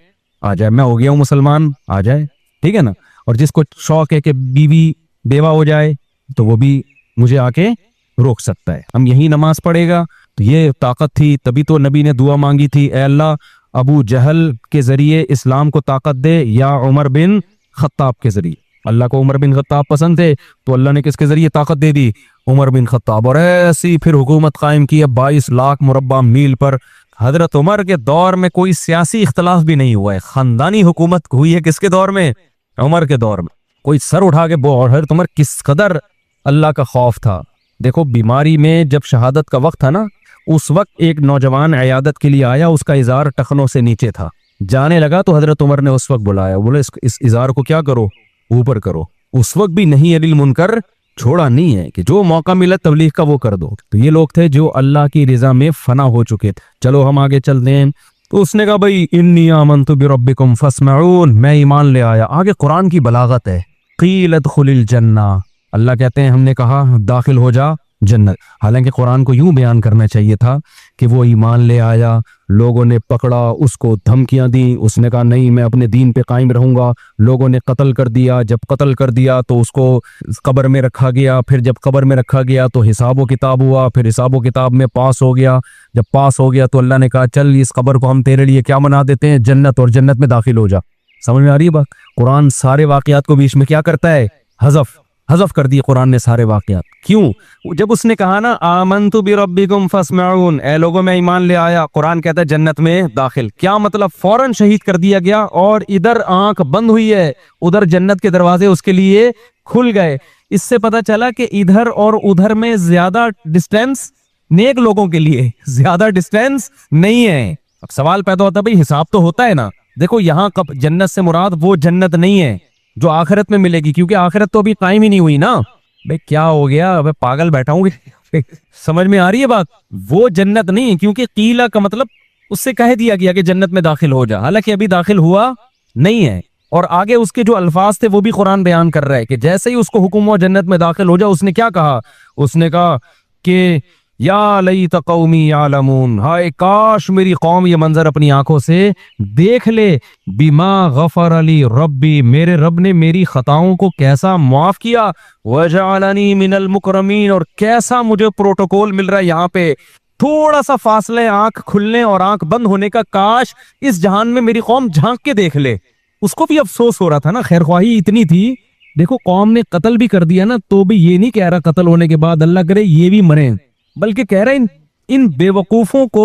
آ جائے, میں ہو گیا ہوں مسلمان, آ جائے, ٹھیک ہے نا. اور جس کو شوق ہے کہ بیوی بیوہ ہو جائے تو وہ بھی مجھے آ کے روک سکتا ہے. ہم یہی نماز پڑھے گا. تو یہ طاقت تھی, تبھی تو نبی نے دعا مانگی تھی, اے اللہ ابو جہل کے ذریعے اسلام کو طاقت دے, یا عمر بن خطاب کے ذریعے. اللہ کو عمر بن خطاب پسند تھے تو اللہ نے کس کے ذریعے طاقت دے دی, عمر بن خطاب, اور ایسی پھر حکومت قائم کی 22 لاکھ مربع میل پر. حضرت عمر کے دور میں کوئی سیاسی اختلاف بھی نہیں ہوا ہے, خاندانی حکومت ہوئی ہے کس کے دور میں, عمر کے دور میں. کوئی سر اٹھا کے حضرت عمر کس قدر اللہ کا خوف تھا. دیکھو بیماری میں جب شہادت کا وقت تھا نا, اس وقت ایک نوجوان عیادت کے لیے آیا, اس کا ازار ٹخنوں سے نیچے تھا, جانے لگا تو حضرت عمر نے اس وقت بلایا, بولے اس ازار کو کیا کرو, اوپر کرو. اس وقت بھی نہیں علی المنکر چھوڑا نہیں ہے کہ جو موقع ملا تبلیغ کا وہ کر دو. تو یہ لوگ تھے جو اللہ کی رضا میں فنا ہو چکے تھے. چلو ہم آگے چلتے ہیں. تو اس نے کہا بھائی انی آمنت بربکم فاسمعون, میں ایمان لے آیا. آگے قرآن کی بلاغت ہے, قیل ادخل الجنہ, اللہ کہتے ہیں ہم نے کہا داخل ہو جا جنت. حالانکہ قرآن کو یوں بیان کرنا چاہیے تھا کہ وہ ایمان لے آیا, لوگوں نے پکڑا, اس کو دھمکیاں دیں, اس نے کہا نہیں میں اپنے دین پہ قائم رہوں گا, لوگوں نے قتل کر دیا, جب قتل کر دیا تو اس کو قبر میں رکھا گیا, پھر جب قبر میں رکھا گیا تو حساب و کتاب ہوا, پھر حساب و کتاب میں پاس ہو گیا, جب پاس ہو گیا تو اللہ نے کہا چل اس قبر کو ہم تیرے لیے کیا بنا دیتے ہیں, جنت, اور جنت میں داخل ہو جا. سمجھ میں آ رہی ہے بات؟ قرآن سارے واقعات کو بیچ میں کیا کرتا ہے, حذف کر دی قرآن نے سارے واقعات. کیوں؟ جب اس نے کہا نا آمنت بربکم فاسمعون, اے لوگوں میں ایمان لے آیا, قرآن کہتا ہے جنت میں داخل. کیا مطلب؟ فوراً شہید کر دیا گیا, اور ادھر آنکھ بند ہوئی ہے, ادھر جنت کے دروازے اس کے لیے کھل گئے. اس سے پتا چلا کہ ادھر اور ادھر میں زیادہ ڈسٹینس نیک لوگوں کے لیے زیادہ ڈسٹینس نہیں ہے. اب سوال پیدا ہوتا ہے بھئی حساب تو ہوتا ہے نا. دیکھو یہاں جنت سے مراد وہ جنت نہیں ہے جو آخرت میں ملے گی, کیونکہ آخرت تو ابھی قائم ہی نہیں ہوئی نا. بھئی کیا ہو گیا, ابے پاگل بیٹھا ہوں, سمجھ میں آ رہی ہے بات؟ وہ جنت نہیں, کیونکہ قیلا کا مطلب اس سے کہہ دیا گیا کہ جنت میں داخل ہو جا, حالانکہ ابھی داخل ہوا نہیں ہے. اور آگے اس کے جو الفاظ تھے وہ بھی قرآن بیان کر رہا ہے کہ جیسے ہی اس کو حکم ہوا جنت میں داخل ہو جا, اس نے کیا کہا, اس نے کہا کہ یا لیت قومی یعلمون, ہائے کاش میری قوم یہ منظر اپنی آنکھوں سے دیکھ لے, بما غفر لی ربی, میرے رب نے میری خطاؤں کو کیسا معاف کیا, وجعلنی من المکرمین, اور کیسا مجھے پروٹوکول مل رہا ہے یہاں پہ. تھوڑا سا فاصلہ آنکھ کھلنے اور آنکھ بند ہونے کا, کاش اس جہان میں میری قوم جھانک کے دیکھ لے. اس کو بھی افسوس ہو رہا تھا نا, خیر خواہی اتنی تھی. دیکھو قوم نے قتل بھی کر دیا نا, تو بھی یہ نہیں کہہ رہا قتل ہونے کے بعد اللہ کرے یہ بھی مریں, بلکہ کہہ رہے ان بے وقوفوں کو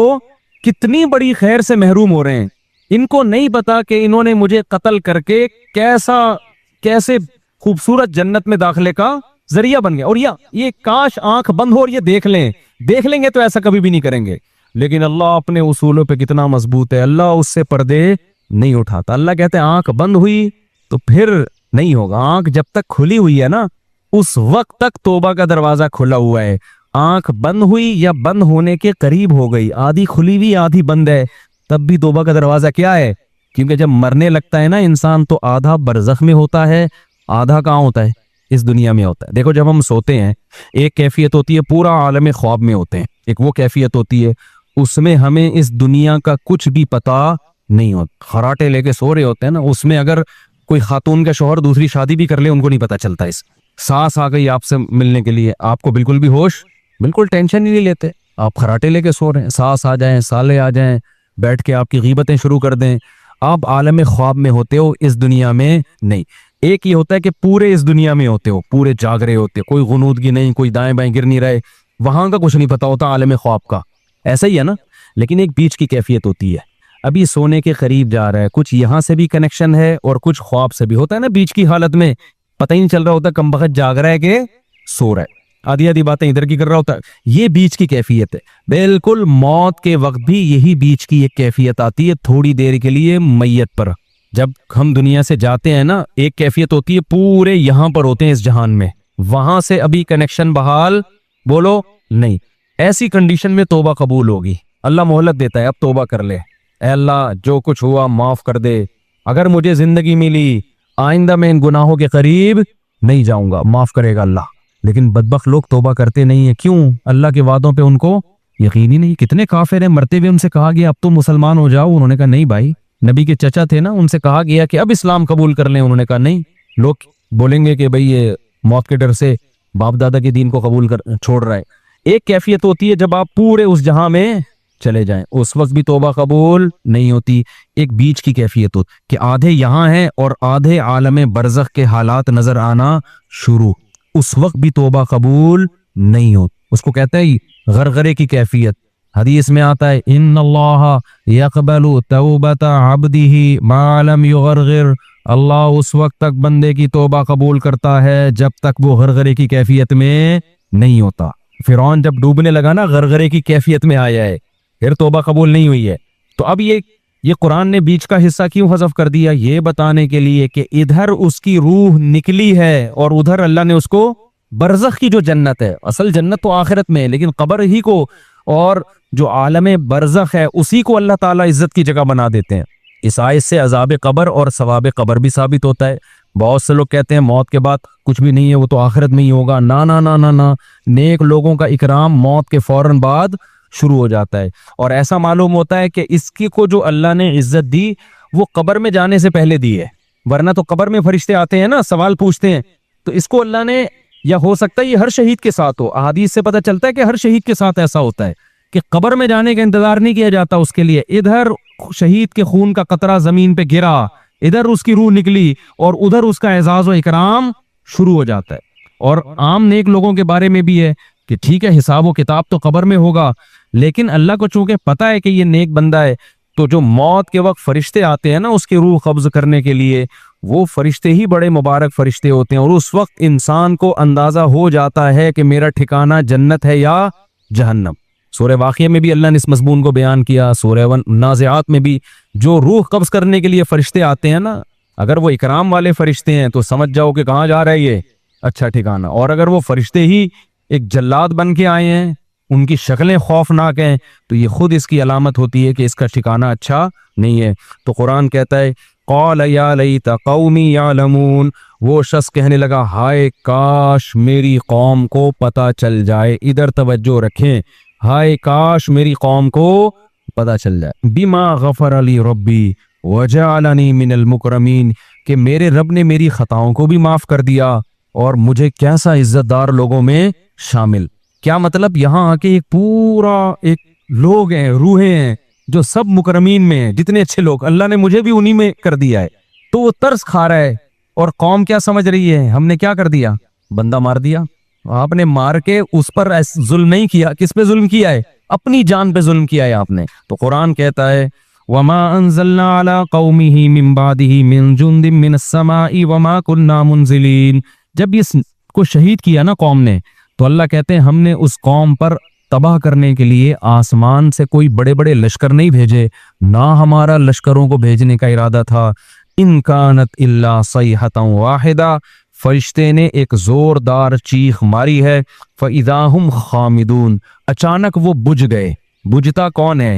کتنی بڑی خیر سے محروم ہو رہے ہیں. ان کو نہیں پتا کہ انہوں نے مجھے قتل کر کے کیسے خوبصورت جنت میں داخلے کا ذریعہ بن گیا. اور یہ کاش آنکھ بند ہو اور یہ دیکھ لیں گے تو ایسا کبھی بھی نہیں کریں گے. لیکن اللہ اپنے اصولوں پہ کتنا مضبوط ہے, اللہ اس سے پردے نہیں اٹھاتا. اللہ کہتے ہیں آنکھ بند ہوئی تو پھر نہیں ہوگا. آنکھ جب تک کھلی ہوئی ہے نا, اس وقت تک توبہ کا دروازہ کھلا ہوا ہے. آنکھ بند ہوئی یا بند ہونے کے قریب ہو گئی, آدھی کھلی ہوئی آدھی بند ہے, تب بھی توبہ کا دروازہ کیا ہے؟ کیونکہ جب مرنے لگتا ہے نا انسان تو آدھا برزخ میں ہوتا ہے، آدھا کہاں ہوتا ہے؟ اس دنیا میں ہوتا ہے۔ دیکھو جب ہم سوتے ہیں ایک کیفیت ہوتی ہے، پورا عالم خواب میں ہوتے ہیں، ایک وہ کیفیت ہوتی ہے اس میں ہمیں اس دنیا کا کچھ بھی پتا نہیں ہوتا، خراٹے لے کے سو رہے ہوتے ہیں نا، اس میں اگر کوئی خاتون کا شوہر دوسری شادی بھی کر لے ان کو نہیں پتا چلتا، اس سانس آ گئی آپ سے ملنے کے لیے آپ کو بالکل بھی ہوش، بالکل ٹینشن ہی نہیں لیتے، آپ خراٹے لے کے سو رہے ہیں، سانس آ جائیں، سالے آ جائیں، بیٹھ کے آپ کی غیبتیں شروع کر دیں، آپ عالم خواب میں ہوتے ہو، اس دنیا میں نہیں۔ ایک یہ ہوتا ہے کہ پورے اس دنیا میں ہوتے ہو، پورے جاگ رہے ہوتے ہو، کوئی غنودگی نہیں، کوئی دائیں بائیں گر نہیں رہے، وہاں کا کچھ نہیں پتا ہوتا عالم خواب کا، ایسا ہی ہے نا۔ لیکن ایک بیچ کی کیفیت ہوتی ہے، ابھی سونے کے قریب جا رہا ہے، کچھ یہاں سے بھی کنیکشن ہے اور کچھ خواب سے بھی ہوتا ہے نا، بیچ کی حالت میں پتہ ہی نہیں چل رہا ہوتا کم بخت جاگ رہا ہے کہ سو رہا ہے، آدھی آدھی باتیں ادھر کی کر رہا ہوتا ہے، یہ بیچ کی کیفیت ہے۔ بالکل موت کے وقت بھی یہی بیچ کی ایک کیفیت آتی ہے، تھوڑی دیر کے لیے میت پر جب ہم دنیا سے جاتے ہیں نا، ایک کیفیت ہوتی ہے پورے یہاں پر ہوتے ہیں اس جہان میں، وہاں سے ابھی کنیکشن بحال بولو نہیں، ایسی کنڈیشن میں توبہ قبول ہوگی، اللہ مہلت دیتا ہے اب توبہ کر لے، اے اللہ جو کچھ ہوا معاف کر دے، اگر مجھے زندگی ملی آئندہ میں ان گناہوں کے قریب نہیں جاؤں گا، معاف کرے گا اللہ۔ لیکن بدبخت لوگ توبہ کرتے نہیں ہیں، کیوں؟ اللہ کے وعدوں پہ ان کو یقین ہی نہیں۔ کتنے کافر ہیں مرتے ہوئے ان سے کہا گیا اب تو مسلمان ہو جاؤ، انہوں نے کہا نہیں بھائی، نبی کے چچا تھے نا، ان سے کہا گیا کہ اب اسلام قبول کر لیں، انہوں نے کہا نہیں۔ لوگ بولیں گے کہ بھئی یہ موت کے ڈر سے باپ دادا کے دین کو قبول کر چھوڑ رہا ہے۔ ایک کیفیت ہوتی ہے جب آپ پورے اس جہاں میں چلے جائیں، اس وقت بھی توبہ قبول نہیں ہوتی۔ ایک بیچ کی کیفیت ہوتی کہ آدھے یہاں ہیں اور آدھے عالم برزخ کے حالات نظر آنا شروع، اس وقت بھی توبہ قبول نہیں ہوتی، اس کو کہتے ہیں غرغرے کی کیفیت۔ حدیث میں آتا ہے ان اللہ یقبل توبۃ عبدہ ما لم یغرغر، اللہ اس وقت تک بندے کی توبہ قبول کرتا ہے جب تک وہ غرغرے کی کیفیت میں نہیں ہوتا۔ فرعون جب ڈوبنے لگا نا غرغرے کی کیفیت میں آیا ہے، پھر توبہ قبول نہیں ہوئی ہے۔ تو اب یہ قرآن نے بیچ کا حصہ کیوں حذف کر دیا؟ یہ بتانے کے لیے کہ ادھر اس کی روح نکلی ہے اور ادھر اللہ نے اس کو برزخ کی جو جنت ہے، اصل جنت تو آخرت میں ہے، لیکن قبر ہی کو اور جو عالم برزخ ہے اسی کو اللہ تعالیٰ عزت کی جگہ بنا دیتے ہیں۔ اس آیت سے عذاب قبر اور ثواب قبر بھی ثابت ہوتا ہے۔ بہت سے لوگ کہتے ہیں موت کے بعد کچھ بھی نہیں ہے، وہ تو آخرت میں ہی ہوگا۔ نا نا نا نا نا، نیک لوگوں کا اکرام موت کے فوراً بعد شروع ہو جاتا ہے، اور ایسا معلوم ہوتا ہے کہ اس کی کو جو اللہ نے عزت دی وہ قبر میں جانے سے پہلے دی ہے، ورنہ تو قبر میں فرشتے آتے ہیں نا سوال پوچھتے ہیں، تو اس کو اللہ نے، یا ہو سکتا ہے یہ ہر شہید کے ساتھ ہو، احادیث سے پتہ چلتا ہے کہ ہر شہید کے ساتھ ایسا ہوتا ہے کہ قبر میں جانے کا انتظار نہیں کیا جاتا اس کے لیے، ادھر شہید کے خون کا قطرہ زمین پہ گرا، ادھر اس کی روح نکلی اور ادھر اس کا اعزاز و اکرام شروع ہو جاتا ہے۔ اور عام نیک لوگوں کے بارے میں بھی ہے کہ ٹھیک ہے حساب و کتاب تو قبر میں ہوگا، لیکن اللہ کو چونکہ پتا ہے کہ یہ نیک بندہ ہے، تو جو موت کے وقت فرشتے آتے ہیں نا اس کی روح قبض کرنے کے لیے، وہ فرشتے ہی بڑے مبارک فرشتے ہوتے ہیں، اور اس وقت انسان کو اندازہ ہو جاتا ہے کہ میرا ٹھکانہ جنت ہے یا جہنم۔ سورہ واقعہ میں بھی اللہ نے اس مضمون کو بیان کیا، سورہ نازعات میں بھی، جو روح قبض کرنے کے لیے فرشتے آتے ہیں نا، اگر وہ اکرام والے فرشتے ہیں تو سمجھ جاؤ کہ کہاں جا رہا ہے یہ اچھا ٹھکانہ، اور اگر وہ فرشتے ہی ایک جلاد بن کے آئے ہیں، ان کی شکلیں خوفناک ہیں، تو یہ خود اس کی علامت ہوتی ہے کہ اس کا ٹھکانہ اچھا نہیں ہے۔ تو قرآن کہتا ہے قال یا لیت قومی یعلمون، وہ شخص کہنے لگا ہائے کاش میری قوم کو پتہ چل جائے، ادھر توجہ رکھیں، ہائے کاش میری قوم کو پتہ چل جائے، بما غفر لی ربی وجعلنی من المکرمین، کہ میرے رب نے میری خطاؤں کو بھی معاف کر دیا اور مجھے کیسا عزت دار لوگوں میں شامل۔ کیا مطلب؟ یہاں آ کے ایک پورا ایک لوگ ہیں، روحیں ہیں جو سب مکرمین میں ہیں، جتنے اچھے لوگ اللہ نے مجھے بھی انہی میں کر دیا ہے، تو وہ ترس کھا رہا ہے، اور قوم کیا سمجھ رہی ہے؟ ہم نے کیا کر دیا؟ بندہ مار دیا۔ آپ نے مار کے اس پر ظلم نہیں کیا، کس پہ ظلم کیا ہے؟ اپنی جان پہ ظلم کیا ہے آپ نے۔ تو قرآن کہتا ہے وما انزلنا على قومه من بعده من جند من السماء وما كنا منزلين، جب اس کو شہید کیا نا قوم نے، تو اللہ کہتے ہیں ہم نے اس قوم پر تباہ کرنے کے لیے آسمان سے کوئی بڑے بڑے لشکر نہیں بھیجے، نہ ہمارا لشکروں کو بھیجنے کا ارادہ تھا۔ ان کانت الا صیحۃ واحدہ، فرشتے نے ایک زوردار چیخ ماری ہے، فاذا هم خامدون، اچانک وہ بجھ گئے۔ بجھتا کون ہے؟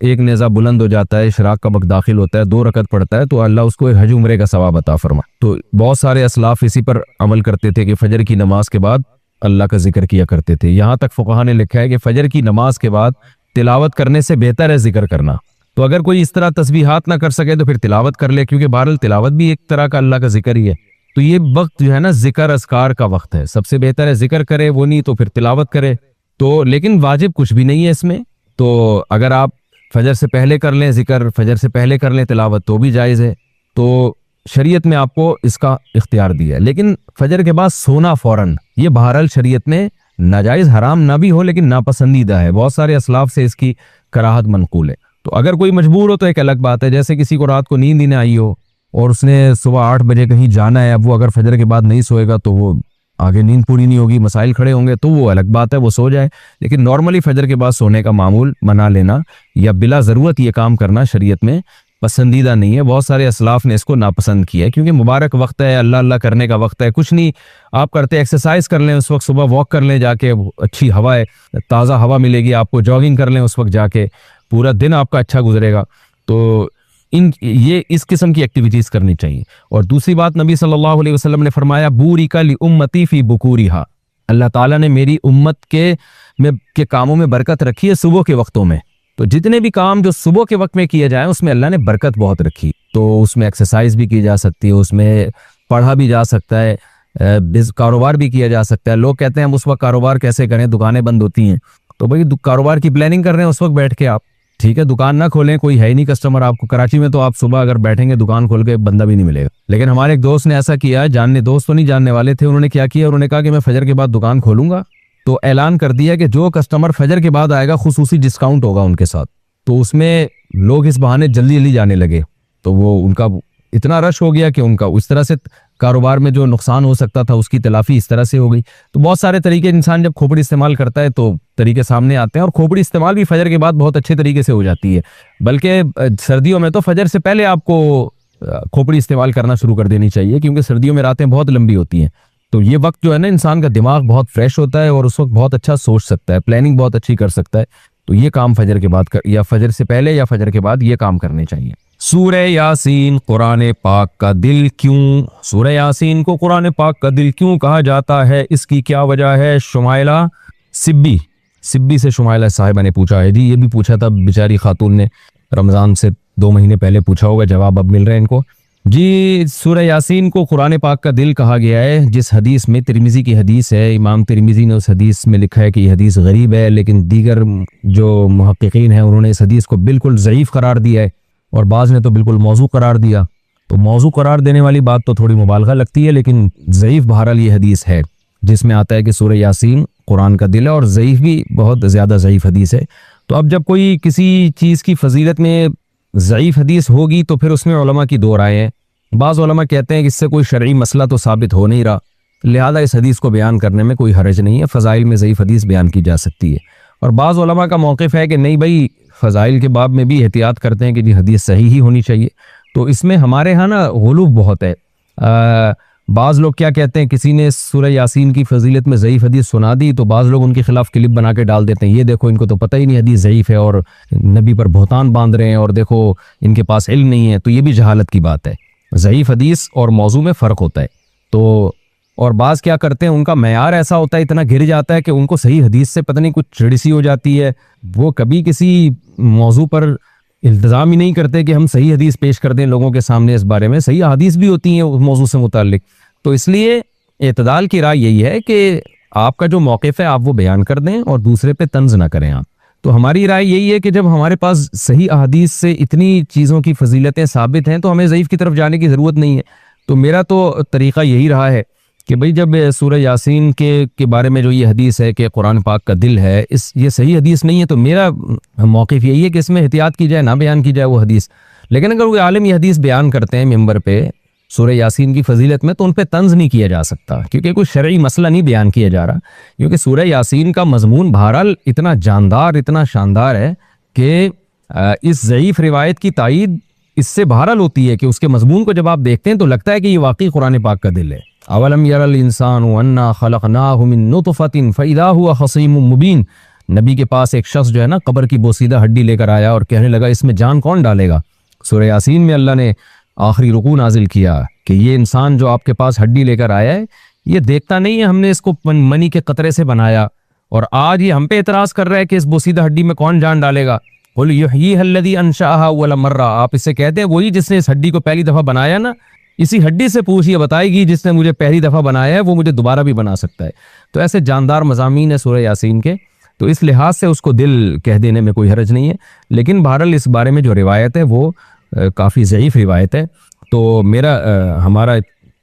ایک نیزہ بلند ہو جاتا ہے، اشراق کا وقت داخل ہوتا ہے، 2 رکعت پڑھتا ہے تو اللہ اس کو حج عمرے کا ثواب عطا فرمائے۔ تو بہت سارے اسلاف اسی پر عمل کرتے تھے کہ فجر کی نماز کے بعد اللہ کا ذکر کیا کرتے تھے۔ یہاں تک فقہا نے لکھا ہے کہ فجر کی نماز کے بعد تلاوت کرنے سے بہتر ہے ذکر کرنا۔ تو اگر کوئی اس طرح تسبیحات نہ کر سکے تو پھر تلاوت کر لے، کیونکہ بہرحال تلاوت بھی ایک طرح کا اللہ کا ذکر ہی ہے۔ تو یہ وقت جو ہے نا ذکر اذکار کا وقت ہے، سب سے بہتر ہے ذکر کرے، وہ نہیں تو پھر تلاوت کرے۔ تو لیکن واجب کچھ بھی نہیں ہے اس میں، تو اگر آپ فجر سے پہلے کر لیں ذکر، فجر سے پہلے کر لیں تلاوت تو بھی جائز ہے۔ تو شریعت میں آپ کو اس کا اختیار دیا ہے، لیکن فجر کے بعد سونا فوراً یہ بہرحال شریعت میں ناجائز حرام نہ بھی ہو لیکن ناپسندیدہ ہے، بہت سارے اسلاف سے اس کی کراہت منقول ہے۔ تو اگر کوئی مجبور ہو تو ایک الگ بات ہے، جیسے کسی کو رات کو نیند ہی نہ آئی ہو اور اس نے صبح 8 بجے کہیں جانا ہے، اب وہ اگر فجر کے بعد نہیں سوئے گا تو وہ آگے نیند پوری نہیں ہوگی، مسائل کھڑے ہوں گے، تو وہ الگ بات ہے، وہ سو جائے۔ لیکن نارملی فجر کے بعد سونے کا معمول بنا لینا یا بلا ضرورت یہ کام کرنا شریعت میں پسندیدہ نہیں ہے۔ بہت سارے اسلاف نے اس کو ناپسند کیا ہے، کیونکہ مبارک وقت ہے، اللہ اللہ کرنے کا وقت ہے، کچھ نہیں آپ کرتے ایکسرسائز کر لیں اس وقت، صبح واک کر لیں جا کے، اچھی ہوا ہے، تازہ ہوا ملے گی آپ کو، جاگنگ کر لیں اس وقت جا کے، پورا دن آپ کا اچھا گزرے گا۔ تو یہ اس قسم کی ایکٹیویٹیز کرنی چاہیے۔ اور دوسری بات، نبی صلی اللہ علیہ وسلم نے فرمایا بورک لامتی فی بکورہا، اللہ تعالیٰ نے میری امت کے کاموں میں برکت رکھی ہے صبح کے وقتوں میں۔ تو جتنے بھی کام جو صبح کے وقت میں کیے جائیں اس میں اللہ نے برکت بہت رکھی، تو اس میں ایکسرسائز بھی کی جا سکتی ہے، اس میں پڑھا بھی جا سکتا ہے، کاروبار بھی کیا جا سکتا ہے۔ لوگ کہتے ہیں ہم اس وقت کاروبار کیسے کریں، دکانیں بند ہوتی ہیں، تو بھائی کاروبار کی پلاننگ کر رہے ہیں اس وقت بیٹھ کے آپ، ٹھیک ہے، دکان نہ کھولیں، کوئی ہے ہی نہیں کسٹمر آپ کو۔ کراچی میں تو آپ صبح اگر بیٹھیں گے دکان کھول کے بندہ بھی نہیں ملے گا، لیکن ہمارے ایک دوست نے ایسا کیا، دوست تو نہیں جاننے والے تھے، انہوں نے کیا کیا، انہوں نے کہا کہ میں فجر کے بعد دکان کھولوں گا، تو اعلان کر دیا کہ جو کسٹمر فجر کے بعد آئے گا خصوصی ڈسکاؤنٹ ہوگا ان کے ساتھ۔ تو اس میں لوگ اس بہانے جلدی جلدی جانے لگے، تو وہ ان کا اتنا رش ہو گیا کہ ان کا اس طرح سے کاروبار میں جو نقصان ہو سکتا تھا اس کی تلافی اس طرح سے ہو گئی۔ تو بہت سارے طریقے، انسان جب کھوپڑی استعمال کرتا ہے تو طریقے سامنے آتے ہیں، اور کھوپڑی استعمال بھی فجر کے بعد بہت اچھے طریقے سے ہو جاتی ہے، بلکہ سردیوں میں تو فجر سے پہلے آپ کو کھوپڑی استعمال کرنا شروع کر دینی چاہیے، کیونکہ سردیوں میں راتیں بہت لمبی ہوتی ہیں، تو یہ وقت جو ہے نا انسان کا دماغ بہت فریش ہوتا ہے اور اس وقت بہت اچھا سوچ سکتا ہے، پلاننگ بہت اچھی کر سکتا ہے۔ تو یہ کام فجر کے بعد یا فجر سے پہلے یا فجر کے بعد یہ کام کرنے چاہیے۔ سورہ یاسین قرآن پاک کا دل کیوں؟ سورہ یاسین کو قرآن پاک کا دل کیوں کہا جاتا ہے، اس کی کیا وجہ ہے؟ شمائلہ سبی سے شمائلہ صاحبہ نے پوچھا ہے، جی یہ بھی پوچھا تھا بیچاری خاتون نے، رمضان سے 2 مہینے پہلے پوچھا ہوگا، جواب اب مل رہے ہیں ان کو۔ جی سورہ یاسین کو قرآن پاک کا دل کہا گیا ہے، جس حدیث میں، ترمذی کی حدیث ہے، امام ترمذی نے اس حدیث میں لکھا ہے کہ یہ حدیث غریب ہے، لیکن دیگر جو محققین ہیں انہوں نے اس حدیث کو بالکل ضعیف قرار دیا ہے، اور بعض نے تو بالکل موضوع قرار دیا۔ تو موضوع قرار دینے والی بات تو تھوڑی مبالغہ لگتی ہے، لیکن ضعیف بہرحال یہ حدیث ہے جس میں آتا ہے کہ سورہ یاسین قرآن کا دل ہے، اور ضعیف بھی بہت زیادہ ضعیف حدیث ہے۔ تو اب جب کوئی کسی چیز کی فضیلت میں ضعیف حدیث ہوگی تو پھر اس میں علماء کی 2 رائے ہیں۔ بعض علماء کہتے ہیں کہ اس سے کوئی شرعی مسئلہ تو ثابت ہو نہیں رہا، لہذا اس حدیث کو بیان کرنے میں کوئی حرج نہیں ہے، فضائل میں ضعیف حدیث بیان کی جا سکتی ہے۔ اور بعض علماء کا موقف ہے کہ نہیں بھائی، فضائل کے باب میں بھی احتیاط کرتے ہیں کہ جی حدیث صحیح ہی ہونی چاہیے۔ تو اس میں ہمارے ہاں نا غلو بہت ہے۔ بعض لوگ کیا کہتے ہیں، کسی نے سورہ یاسین کی فضیلت میں ضعیف حدیث سنا دی تو بعض لوگ ان کے خلاف کلپ بنا کے ڈال دیتے ہیں، یہ دیکھو ان کو تو پتہ ہی نہیں حدیث ضعیف ہے اور نبی پر بہتان باندھ رہے ہیں، اور دیکھو ان کے پاس علم نہیں ہے۔ تو یہ بھی جہالت کی بات ہے، ضعیف حدیث اور موضوع میں فرق ہوتا ہے۔ تو اور بعض کیا کرتے ہیں، ان کا معیار ایسا ہوتا ہے، اتنا گر جاتا ہے کہ ان کو صحیح حدیث سے پتہ نہیں کچھ چڑ سی ہو جاتی ہے، وہ کبھی کسی موضوع پر التزام ہی نہیں کرتے کہ ہم صحیح حدیث پیش کر دیں لوگوں کے سامنے، اس بارے میں صحیح حدیث بھی ہوتی ہیں اس موضوع سے متعلق۔ تو اس لیے اعتدال کی رائے یہی ہے کہ آپ کا جو موقف ہے آپ وہ بیان کر دیں اور دوسرے پہ طنز نہ کریں آپ۔ تو ہماری رائے یہی ہے کہ جب ہمارے پاس صحیح احادیث سے اتنی چیزوں کی فضیلتیں ثابت ہیں تو ہمیں ضعیف کی طرف جانے کی ضرورت نہیں ہے۔ تو میرا تو طریقہ یہی رہا ہے کہ بھئی جب سورہ یاسین کے بارے میں جو یہ حدیث ہے کہ قرآن پاک کا دل ہے، یہ صحیح حدیث نہیں ہے، تو میرا موقف یہی ہے کہ اس میں احتیاط کی جائے، نہ بیان کی جائے وہ حدیث۔ لیکن اگر کوئی عالم یہ حدیث بیان کرتے ہیں ممبر پہ سورہ یاسین کی فضیلت میں، تو ان پہ طنز نہیں کیا جا سکتا، کیونکہ کوئی شرعی مسئلہ نہیں بیان کیا جا رہا، کیونکہ سورہ یاسین کا مضمون بہرحال اتنا جاندار، اتنا شاندار ہے کہ اس ضعیف روایت کی تائید اس سے بہرحال ہوتی ہے کہ اس کے مضمون کو جب آپ دیکھتے ہیں تو لگتا ہے کہ یہ واقعی قرآن پاک کا دل ہے۔ اولم یر الانسان انا خلقناہ من نطفۃ فاذا هو خصیم مبین، نبی کے پاس ایک شخص جو ہے نا قبر کی بوسیدہ ہڈی لے کر آیا اور کہنے لگا اس میں جان کون ڈالے گا؟ سورہ یاسین میں اللہ نے آخری رکوع نازل کیا کہ یہ انسان جو آپ کے پاس ہڈی لے کر آیا ہے یہ دیکھتا نہیں ہے ہم نے اس کو منی کے قطرے سے بنایا، اور آج یہ ہم پہ اعتراض کر رہا ہے کہ اس بوسیدہ ہڈی میں کون جان ڈالے گا۔ قل یحییھا الذی انشأھا اول مرہ، آپ اسے کہتے ہیں وہی جس نے اس ہڈی کو پہلی دفعہ بنایا نا، اسی ہڈی سے پوچھیے، بتائے گی جس نے مجھے پہلی دفعہ بنایا ہے وہ مجھے دوبارہ بھی بنا سکتا ہے۔ تو ایسے جاندار مضامین ہے سورہ یاسین کے، تو اس لحاظ سے اس کو دل کہہ دینے میں کوئی حرج نہیں ہے، لیکن بہرحال اس بارے میں جو روایت ہے وہ کافی ضعیف روایت ہے۔ تو ہمارا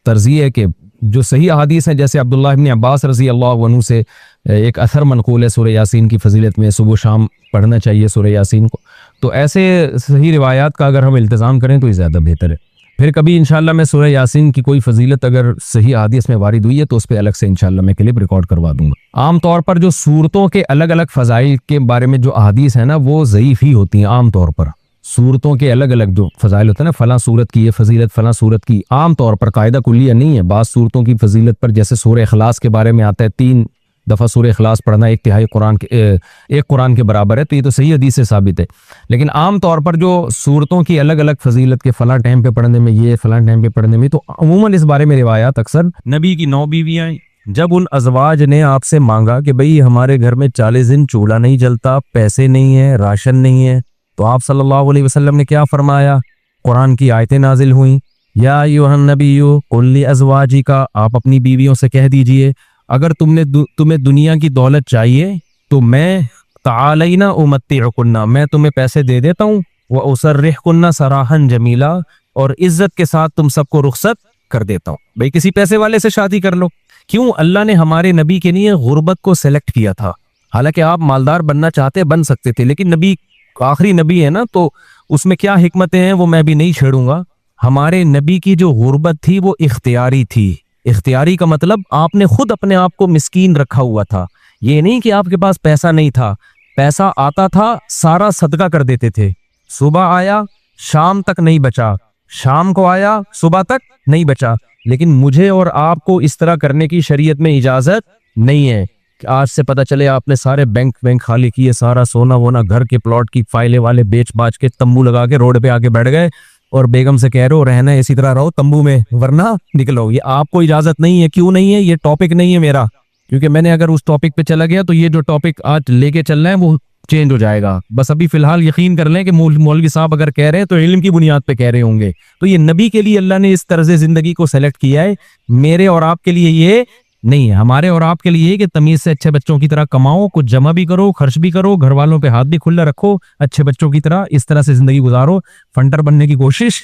طرز یہ ہے کہ جو صحیح احادیث ہیں، جیسے عبداللہ ابن عباس رضی اللہ عنہ سے ایک اثر منقول ہے سورہ یاسین کی فضیلت میں، صبح و شام پڑھنا چاہیے سورہ یاسین کو، تو ایسے صحیح روایات کا اگر ہم التزام کریں تو یہ زیادہ بہتر ہے۔ پھر کبھی انشاءاللہ میں سورہ یاسین کی کوئی فضیلت اگر صحیح حدیث میں وارد ہوئی ہے تو اس پہ الگ سے انشاءاللہ میں کلپ ریکارڈ کروا دوں گا۔ عام طور پر جو صورتوں کے الگ الگ فضائل کے بارے میں جو احادیث ہیں نا وہ ضعیف ہی ہوتی ہیں عام طور پر۔ صورتوں کے الگ الگ جو فضائل ہوتے ہیں نا، فلاں صورت کی یہ فضیلت، فلاں صورت کی، عام طور پر قاعدہ کلیہ نہیں ہے۔ بعض صورتوں کی فضیلت پر جیسے سورہ اخلاص کے بارے میں آتا ہے 3 دفعہ سورہ اخلاص پڑھنا ایک قرآن کے برابر ہے، تو یہ تو صحیح حدیث سے ثابت ہے، لیکن عام طور پر جو صورتوں کی الگ الگ فضیلت کے فلاں ٹائم پہ پڑھنے میں یہ، فلاں ٹائم پہ پڑھنے میں، تو عموماً اس بارے میں روایات اکثر نبی کی 9 بیویاں ہیں۔ جب ان ازواج نے آپ سے مانگا کہ بھئی ہمارے گھر میں 40 دن چولہا نہیں جلتا، پیسے نہیں ہیں، راشن نہیں ہے، تو آپ صلی اللہ علیہ وسلم نے کیا فرمایا؟ قرآن کی آیتیں نازل ہوئیں، یا ایھا النبی قل لازواجک، آپ اپنی بیویوں سے کہہ دیجئے اگر تمہیں دنیا کی دولت چاہیے تو میں تعالینا امتعکن، میں تمہیں پیسے دے دیتا ہوں، واسرحکن سراحا جمیلا، اور عزت کے ساتھ تم سب کو رخصت کر دیتا ہوں۔ بھئی کسی پیسے والے سے شادی کر لو۔ کیوں؟ اللہ نے ہمارے نبی کے لیے غربت کو سلیکٹ کیا تھا، حالانکہ آپ مالدار بننا چاہتے بن سکتے تھے، لیکن نبی آخری نبی ہے نا، تو اس میں کیا حکمتیں ہیں وہ میں بھی نہیں چھیڑوں گا۔ ہمارے نبی کی جو غربت تھی وہ اختیاری تھی۔ اختیاری کا مطلب آپ نے خود اپنے آپ کو مسکین رکھا ہوا تھا، یہ نہیں کہ آپ کے پاس پیسہ نہیں تھا، پیسہ آتا تھا سارا صدقہ کر دیتے تھے، صبح آیا شام تک نہیں بچا، شام کو آیا صبح تک نہیں بچا، لیکن مجھے اور آپ کو اس طرح کرنے کی شریعت میں اجازت نہیں ہے کہ آج سے پتہ چلے آپ نے سارے بینک خالی کیے، سارا سونا وونا گھر کے پلاٹ کی فائلیں والے بیچ باچ کے تمبو لگا کے روڈ پہ آ کے بیٹھ گئے اور بیگم سے کہہ رہے ہو رہنا اسی طرح رہو تمبو میں ورنہ نکلو۔ یہ آپ کو اجازت نہیں ہے۔ کیوں نہیں ہے؟ یہ ٹاپک نہیں ہے میرا، کیونکہ میں نے اگر اس ٹاپک پہ چلا گیا تو یہ جو ٹاپک آج لے کے چل رہے ہیں وہ چینج ہو جائے گا۔ بس ابھی فی الحال یقین کر لیں کہ مولوی صاحب اگر کہہ رہے ہیں تو علم کی بنیاد پہ کہہ رہے ہوں گے۔ تو یہ نبی کے لیے اللہ نے اس طرز زندگی کو سلیکٹ کیا ہے، میرے اور آپ کے لیے یہ نہیں ہے۔ ہمارے اور آپ کے لیے کہ تمیز سے اچھے بچوں کی طرح کماؤ، کچھ جمع بھی کرو، خرچ بھی کرو، گھر والوں پہ ہاتھ بھی کھلا رکھو، اچھے بچوں کی طرح اس طرح سے زندگی گزارو، فنٹر بننے کی کوشش،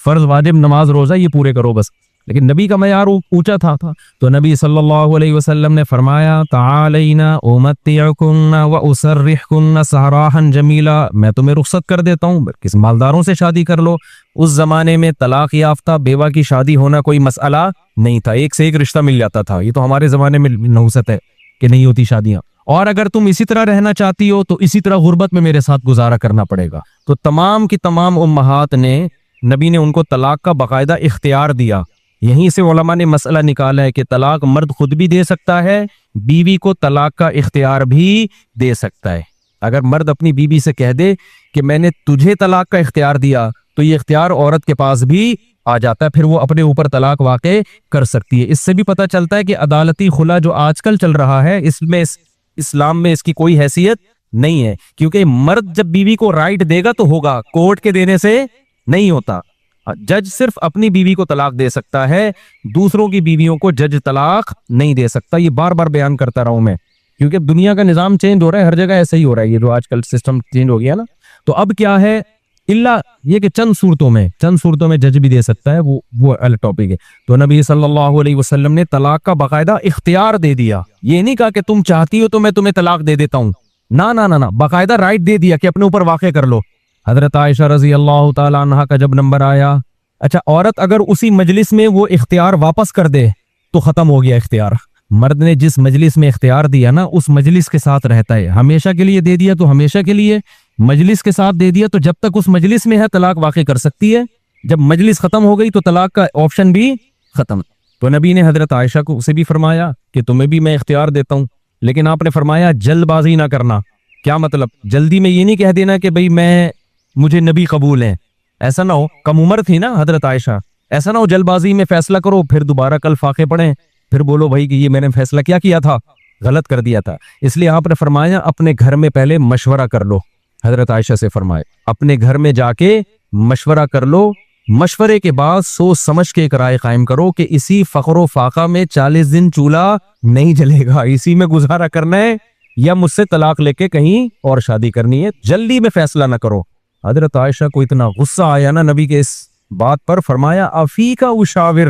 فرض واجب نماز روزہ یہ پورے کرو بس۔ لیکن نبی کا معیار اونچا تھا تو نبی صلی اللہ علیہ وسلم نے فرمایا تعالینا امتعکن واسرحکن سراحا جمیلا، میں تمہیں رخصت کر دیتا ہوں، کس مالداروں سے شادی کر لو۔ اس زمانے میں طلاق یافتہ بیوہ کی شادی ہونا کوئی مسئلہ نہیں تھا، ایک سے ایک رشتہ مل جاتا تھا۔ یہ تو ہمارے زمانے میں نحوست ہے کہ نہیں ہوتی شادیاں، اور اگر تم اسی طرح رہنا چاہتی ہو تو اسی طرح غربت میں میرے ساتھ گزارا کرنا پڑے گا۔ تو تمام کی تمام امہات نے، نبی نے ان کو طلاق کا باقاعدہ اختیار دیا۔ یہیں سے علماء نے مسئلہ نکالا ہے کہ طلاق مرد خود بھی دے سکتا ہے، بیوی کو طلاق کا اختیار بھی دے سکتا ہے۔ اگر مرد اپنی بیوی سے کہہ دے کہ میں نے تجھے طلاق کا اختیار دیا تو یہ اختیار عورت کے پاس بھی آ جاتا ہے، پھر وہ اپنے اوپر طلاق واقع کر سکتی ہے۔ اس سے بھی پتہ چلتا ہے کہ عدالتی خلا جو آج کل چل رہا ہے اس میں اسلام میں اس کی کوئی حیثیت نہیں ہے، کیونکہ مرد جب بیوی کو رائٹ دے گا تو ہوگا، کورٹ کے دینے سے نہیں ہوتا۔ جج صرف اپنی بیوی کو طلاق دے سکتا ہے، دوسروں کی بیویوں کو جج طلاق نہیں دے سکتا۔ یہ بار بار بیان کرتا رہا ہوں میں، کیونکہ دنیا کا نظام چینج ہو رہا ہے، ہر جگہ ایسا ہی ہو رہا ہے، یہ جو آج کل سسٹم چینج ہو گیا نا۔ تو اب کیا ہے، اللہ یہ کہ چند صورتوں میں جج بھی دے سکتا ہے، وہ الگ ٹاپک ہے۔ تو نبی صلی اللہ علیہ وسلم نے طلاق کا باقاعدہ اختیار دے دیا، یہ نہیں کہا کہ تم چاہتی ہو تو میں تمہیں طلاق دے دیتا ہوں، نہ، باقاعدہ رائٹ دے دیا کہ اپنے اوپر واقع کر لو۔ حضرت عائشہ رضی اللہ تعالی عنہا کا جب نمبر آیا، اچھا عورت اگر اسی مجلس میں وہ اختیار واپس کر دے تو ختم ہو گیا اختیار۔ مرد نے جس مجلس میں اختیار دیا نا اس مجلس کے ساتھ رہتا ہے، ہمیشہ کے لیے دے دیا تو ہمیشہ کے لیے، مجلس کے ساتھ دے دیا تو جب تک اس مجلس میں ہے طلاق واقع کر سکتی ہے، جب مجلس ختم ہو گئی تو طلاق کا آپشن بھی ختم۔ تو نبی نے حضرت عائشہ کو اسے بھی فرمایا کہ تمہیں بھی میں اختیار دیتا ہوں، لیکن آپ نے فرمایا جلد بازی نہ کرنا. کیا مطلب؟ جلدی میں یہ نہیں کہہ دینا کہ بھئی مجھے نبی قبول ہیں. ایسا نہ ہو, کم عمر تھی نا حضرت عائشہ, ایسا نہ ہو جلد بازی میں فیصلہ کرو پھر دوبارہ کل فاقے پڑیں, پھر بولو بھائی کہ یہ میں نے فیصلہ کیا تھا, غلط کر دیا تھا. اس لیے آپ نے فرمایا اپنے گھر میں پہلے مشورہ کر لو. حضرت عائشہ سے فرمائے اپنے گھر میں جا کے مشورہ کر لو, مشورے کے بعد سوچ سمجھ کے ایک رائے قائم کرو کہ اسی فقر و فاقہ میں 40 دن چولہا نہیں جلے گا, اسی میں گزارا کرنا ہے یا مجھ سے طلاق لے کے کہیں اور شادی کرنی ہے. جلدی میں فیصلہ نہ کرو. حضرت عائشہ کو اتنا غصہ آیا نا نبی کے اس بات پر, فرمایا افیکا اشاور,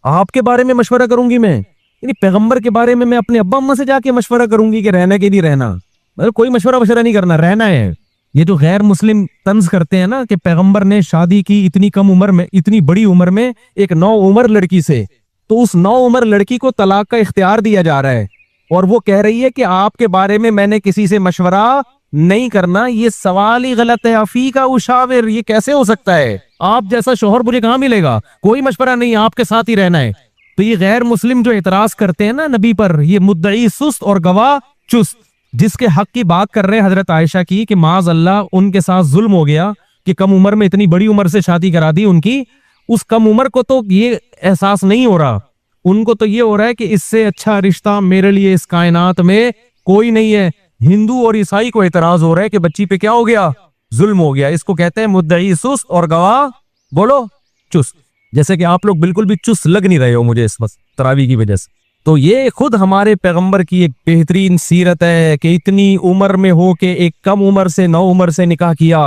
آپ کے بارے میں مشورہ کروں گی میں, یعنی پیغمبر کے بارے میں اپنے ابا اماں سے جا کے مشورہ کروں گی کہ رہنا کہ نہیں رہنا. مطلب کوئی مشورہ نہیں کرنا, رہنا ہے. یہ جو غیر مسلم طنز کرتے ہیں نا کہ پیغمبر نے شادی کی اتنی کم عمر میں, اتنی بڑی عمر میں ایک نو عمر لڑکی سے, تو اس نو عمر لڑکی کو طلاق کا اختیار دیا جا رہا ہے اور وہ کہہ رہی ہے کہ آپ کے بارے میں نے کسی سے مشورہ نہیں کرنا. یہ سوال ہی غلط ہے. افیکا اشاور, یہ کیسے ہو سکتا ہے؟ آپ جیسا شوہر مجھے کہاں ملے گا؟ کوئی مشورہ نہیں, آپ کے ساتھ ہی رہنا ہے. تو یہ غیر مسلم جو اعتراض کرتے ہیں نا نبی پر, یہ مدعی سست اور گواہ چست, جس کے حق کی بات کر رہے ہیں حضرت عائشہ کی کہ معاذ اللہ ان کے ساتھ ظلم ہو گیا کہ کم عمر میں اتنی بڑی عمر سے شادی کرا دی ان کی. اس کم عمر کو تو یہ احساس نہیں ہو رہا, ان کو تو یہ ہو رہا ہے کہ اس سے اچھا رشتہ میرے لیے اس کائنات میں کوئی نہیں ہے. ہندو اور عیسائی کو اعتراض ہو رہا ہے کہ بچی پہ کیا ہو گیا؟ ظلم ہو گیا. اس کو کہتے ہیں مدعی سست اور گواہ بولو چست. جیسے کہ آپ لوگ بالکل بھی چست لگ نہیں رہے ہو مجھے اس وقت تراویح کی وجہ سے. تو یہ خود ہمارے پیغمبر کی ایک بہترین سیرت ہے کہ اتنی عمر میں ہو کے ایک کم عمر سے 9 عمر سے نکاح کیا,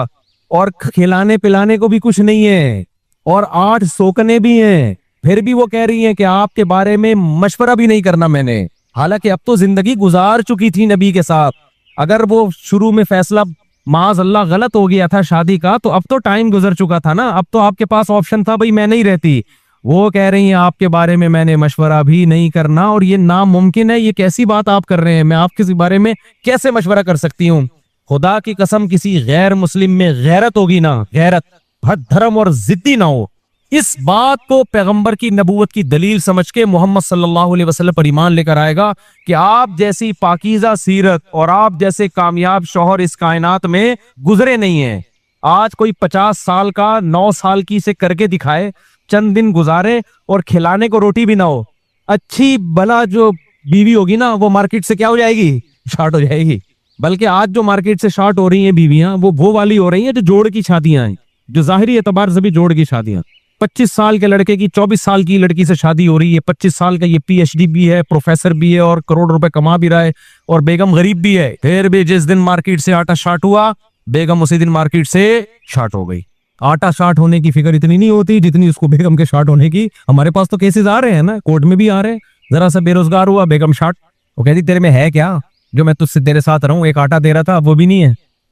اور کھلانے پلانے کو بھی کچھ نہیں ہے, اور 8 سوکنے بھی ہیں, پھر بھی وہ کہہ رہی ہیں کہ آپ کے بارے میں مشورہ بھی نہیں کرنا میں نے. حالانکہ اب تو زندگی گزار چکی تھی نبی کے ساتھ. اگر وہ شروع میں فیصلہ معاذ اللہ غلط ہو گیا تھا شادی کا, تو اب تو ٹائم گزر چکا تھا نا, اب تو آپ کے پاس آپشن تھا بھئی میں نہیں رہتی. وہ کہہ رہی ہیں آپ کے بارے میں نے مشورہ بھی نہیں کرنا, اور یہ ناممکن ہے. یہ کیسی بات آپ کر رہے ہیں؟ میں آپ کے بارے میں کیسے مشورہ کر سکتی ہوں؟ خدا کی قسم کسی غیر مسلم میں غیرت ہوگی نا, غیرت, بد دھرم اور ضدی نہ ہو, اس بات کو پیغمبر کی نبوت کی دلیل سمجھ کے محمد صلی اللہ علیہ وسلم پر ایمان لے کر آئے گا کہ آپ جیسی پاکیزہ سیرت اور آپ جیسے کامیاب شوہر اس کائنات میں گزرے نہیں ہیں. آج کوئی 50 سال کا 9 سال کی سے کر کے دکھائے, چند دن گزارے اور کھلانے کو روٹی بھی نہ ہو, اچھی بلا جو بیوی ہوگی نا وہ مارکیٹ سے کیا ہو جائے گی؟ شارٹ ہو جائے گی. بلکہ آج جو مارکیٹ سے شارٹ ہو رہی ہیں بیویاں, وہ والی ہو رہی ہیں جو جوڑ کی شادیاں ہیں, جو ظاہری اعتبار سے بھی جوڑ کی شادیاں. 25 سال کے لڑکے کی 24 سال کی لڑکی سے شادی ہو رہی ہے, 25 سال کا یہ پی ایچ ڈی بھی ہے, پروفیسر بھی ہے, اور کروڑ روپے کما بھی رہا ہے, اور بیگم غریب بھی ہے. پھر بھی جس دن مارکیٹ سے آٹا شارٹ ہوا, بیگم اسی دن مارکیٹ سے شارٹ ہو گئی. آٹا شارٹ ہونے کی فکر اتنی نہیں ہوتی جتنی اس کو بیگم کے شارٹ ہونے کی. ہمارے پاس تو کیسز آ رہے ہیں نا, کورٹ میں بھی آ رہے ہیں. ذرا سا بے روزگار ہوا, بیگم شارٹ. وہ کہتی تیرے میں ہے کیا جو میں تجھ سے تیرے ساتھ رہوں؟ ایک آٹا دے رہا تھا, وہ بھی نہیں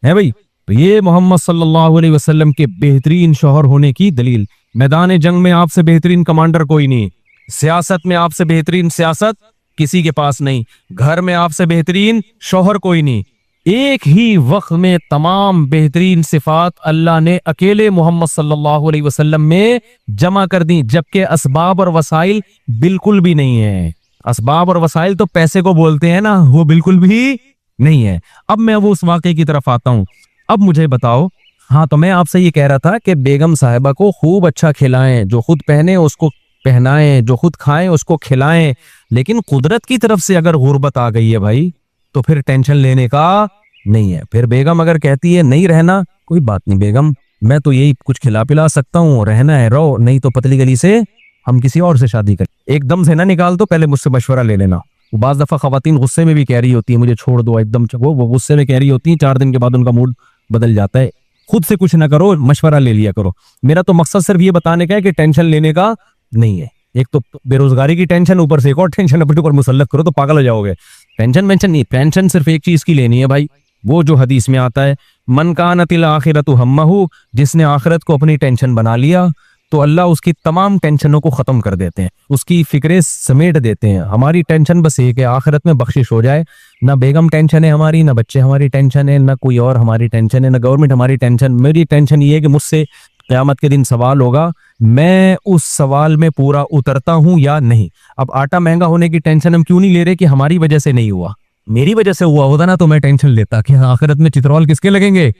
ہے بھائی. تو یہ محمد صلی اللہ علیہ وسلم کے بہترین شوہر ہونے کی دلیل. میدان جنگ میں آپ سے بہترین کمانڈر کوئی نہیں, سیاست میں آپ سے بہترین سیاست کسی کے پاس نہیں, گھر میں آپ سے بہترین شوہر کوئی نہیں. ایک ہی وقت میں تمام بہترین صفات اللہ نے اکیلے محمد صلی اللہ علیہ وسلم میں جمع کر دی, جبکہ اسباب اور وسائل بالکل بھی نہیں ہے. اسباب اور وسائل تو پیسے کو بولتے ہیں نا, وہ بالکل بھی نہیں ہے. اب میں وہ اس واقعے کی طرف آتا ہوں. اب مجھے بتاؤ, ہاں تو میں آپ سے یہ کہہ رہا تھا کہ بیگم صاحبہ کو خوب اچھا کھلائیں, جو خود پہنے اس کو پہنائیں, جو خود کھائیں اس کو کھلائیں. لیکن قدرت کی طرف سے اگر غربت آ گئی ہے بھائی, تو پھر ٹینشن لینے کا نہیں ہے. پھر بیگم اگر کہتی ہے نہیں رہنا, کوئی بات نہیں بیگم, میں تو یہی کچھ کھلا پلا سکتا ہوں, رہنا ہے رہو, نہیں تو پتلی گلی سے ہم کسی اور سے شادی کریں. ایک دم سے نہ نکال دو, پہلے مجھ سے مشورہ لے لینا. وہ بعض دفعہ خواتین غصے میں بھی کہہ رہی ہوتی ہیں مجھے چھوڑ دو ایک دم, وہ غصے میں کہہ رہی ہوتی ہیں, 4 دن کے بعد ان کا موڈ بدل جاتا ہے. خود سے کچھ نہ کرو, مشورہ لے لیا کرو. میرا تو مقصد صرف یہ بتانے کا ہے کہ ٹینشن لینے کا نہیں ہے. ایک تو بے روزگاری کی ٹینشن, اوپر سے ایک اور ٹینشن اپنے اوپر مسلط کرو تو پاگل ہو جاؤ گے. ٹینشن نہیں, ٹینشن صرف ایک چیز کی لینی ہے بھائی, وہ جو حدیث میں آتا ہے من کانت الآخرۃ ہمہ, جس نے آخرت کو اپنی ٹینشن بنا لیا تو اللہ اس کی تمام ٹینشنوں کو ختم کر دیتے ہیں, اس کی فکریں سمیٹ دیتے ہیں. ہماری ٹینشن بس ایک ہے, آخرت میں بخشش ہو جائے. نہ بیگم ٹینشن ہے ہماری, نہ بچے ہماری ٹینشن ہے, نہ کوئی اور ہماری ٹینشن ہے, نہ گورنمنٹ ہماری ٹینشن. میری ٹینشن یہ ہے کہ مجھ سے قیامت کے دن سوال ہوگا, میں اس سوال میں پورا اترتا ہوں یا نہیں. اب آٹا مہنگا ہونے کی ٹینشن ہم کیوں نہیں لے رہے کہ ہماری وجہ سے نہیں ہوا, میری وجہ سے ہوا ہوتا نا تو میں ٹینشن لیتا کہ آخرت میں چترول کس کے لگیں گے،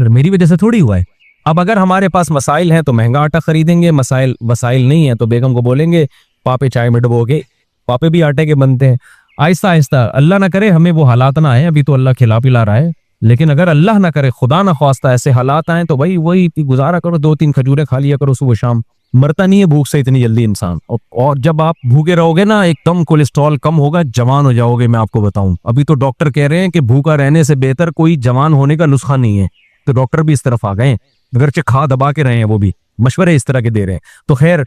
میری وجہ سے تھوڑی ہوا ہے۔ اب اگر ہمارے پاس مسائل ہیں تو مہنگا آٹا خریدیں گے، وسائل نہیں ہیں تو بیگم کو بولیں گے پاپے چائے میں ڈبو کے، پاپے بھی آٹے کے بنتے ہیں۔ آہستہ آہستہ، اللہ نہ کرے ہمیں وہ حالات نہ آئے، ابھی تو اللہ کھلا پلا رہا ہے، لیکن اگر اللہ نہ کرے، خدا نہ خواستہ ایسے حالات آئیں تو بھائی وہی گزارا کرو، 2-3 کھجوریں کھا لیا کرو صبح شام، مرتا نہیں ہے بھوک سے اتنی جلدی انسان۔ اور جب آپ بھوکے رہو گے نا ایک دم کولیسٹرول کم ہوگا، جوان ہو جاؤ گے۔ میں آپ کو بتاؤں، ابھی تو ڈاکٹر کہہ رہے ہیں کہ بھوکا رہنے سے بہتر کوئی جوان ہونے کا نسخہ نہیں ہے، تو ڈاکٹر بھی اس طرف آ گئے ہیں، اگرچہ کھا دبا کے رہے ہیں، وہ بھی مشورے اس طرح کے دے رہے ہیں۔ تو خیر،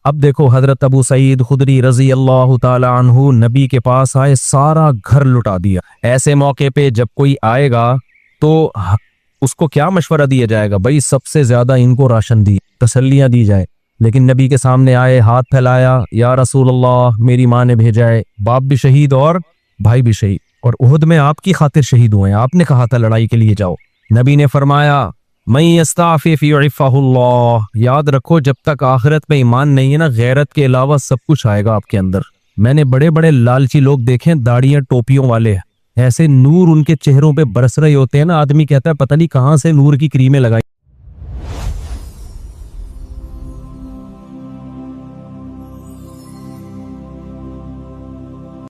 اب دیکھو حضرت ابو سعید خدری رضی اللہ تعالی عنہ نبی کے پاس آئے، سارا گھر لٹا دیا۔ ایسے موقع پہ جب کوئی آئے گا تو اس کو کیا مشورہ دیا جائے گا؟ بھائی سب سے زیادہ ان کو راشن دی، تسلیاں دی جائے۔ لیکن نبی کے سامنے آئے، ہاتھ پھیلایا، یا رسول اللہ میری ماں نے بھیجا ہے، باپ بھی شہید اور بھائی بھی شہید، اور احد میں آپ کی خاطر شہید ہوئے ہیں، آپ نے کہا تھا لڑائی کے لیے جاؤ۔ نبی نے فرمایا من یستعفف یعفہ اللہ، یاد رکھو جب تک آخرت میں ایمان نہیں ہے نا، غیرت کے علاوہ سب کچھ آئے گا آپ کے اندر۔ میں نے بڑے بڑے لالچی لوگ دیکھیں، داڑیاں ٹوپیوں والے، ایسے نور ان کے چہروں پہ برس رہے ہوتے ہیں نا، آدمی کہتا ہے پتہ نہیں کہاں سے نور کی کریمیں لگائی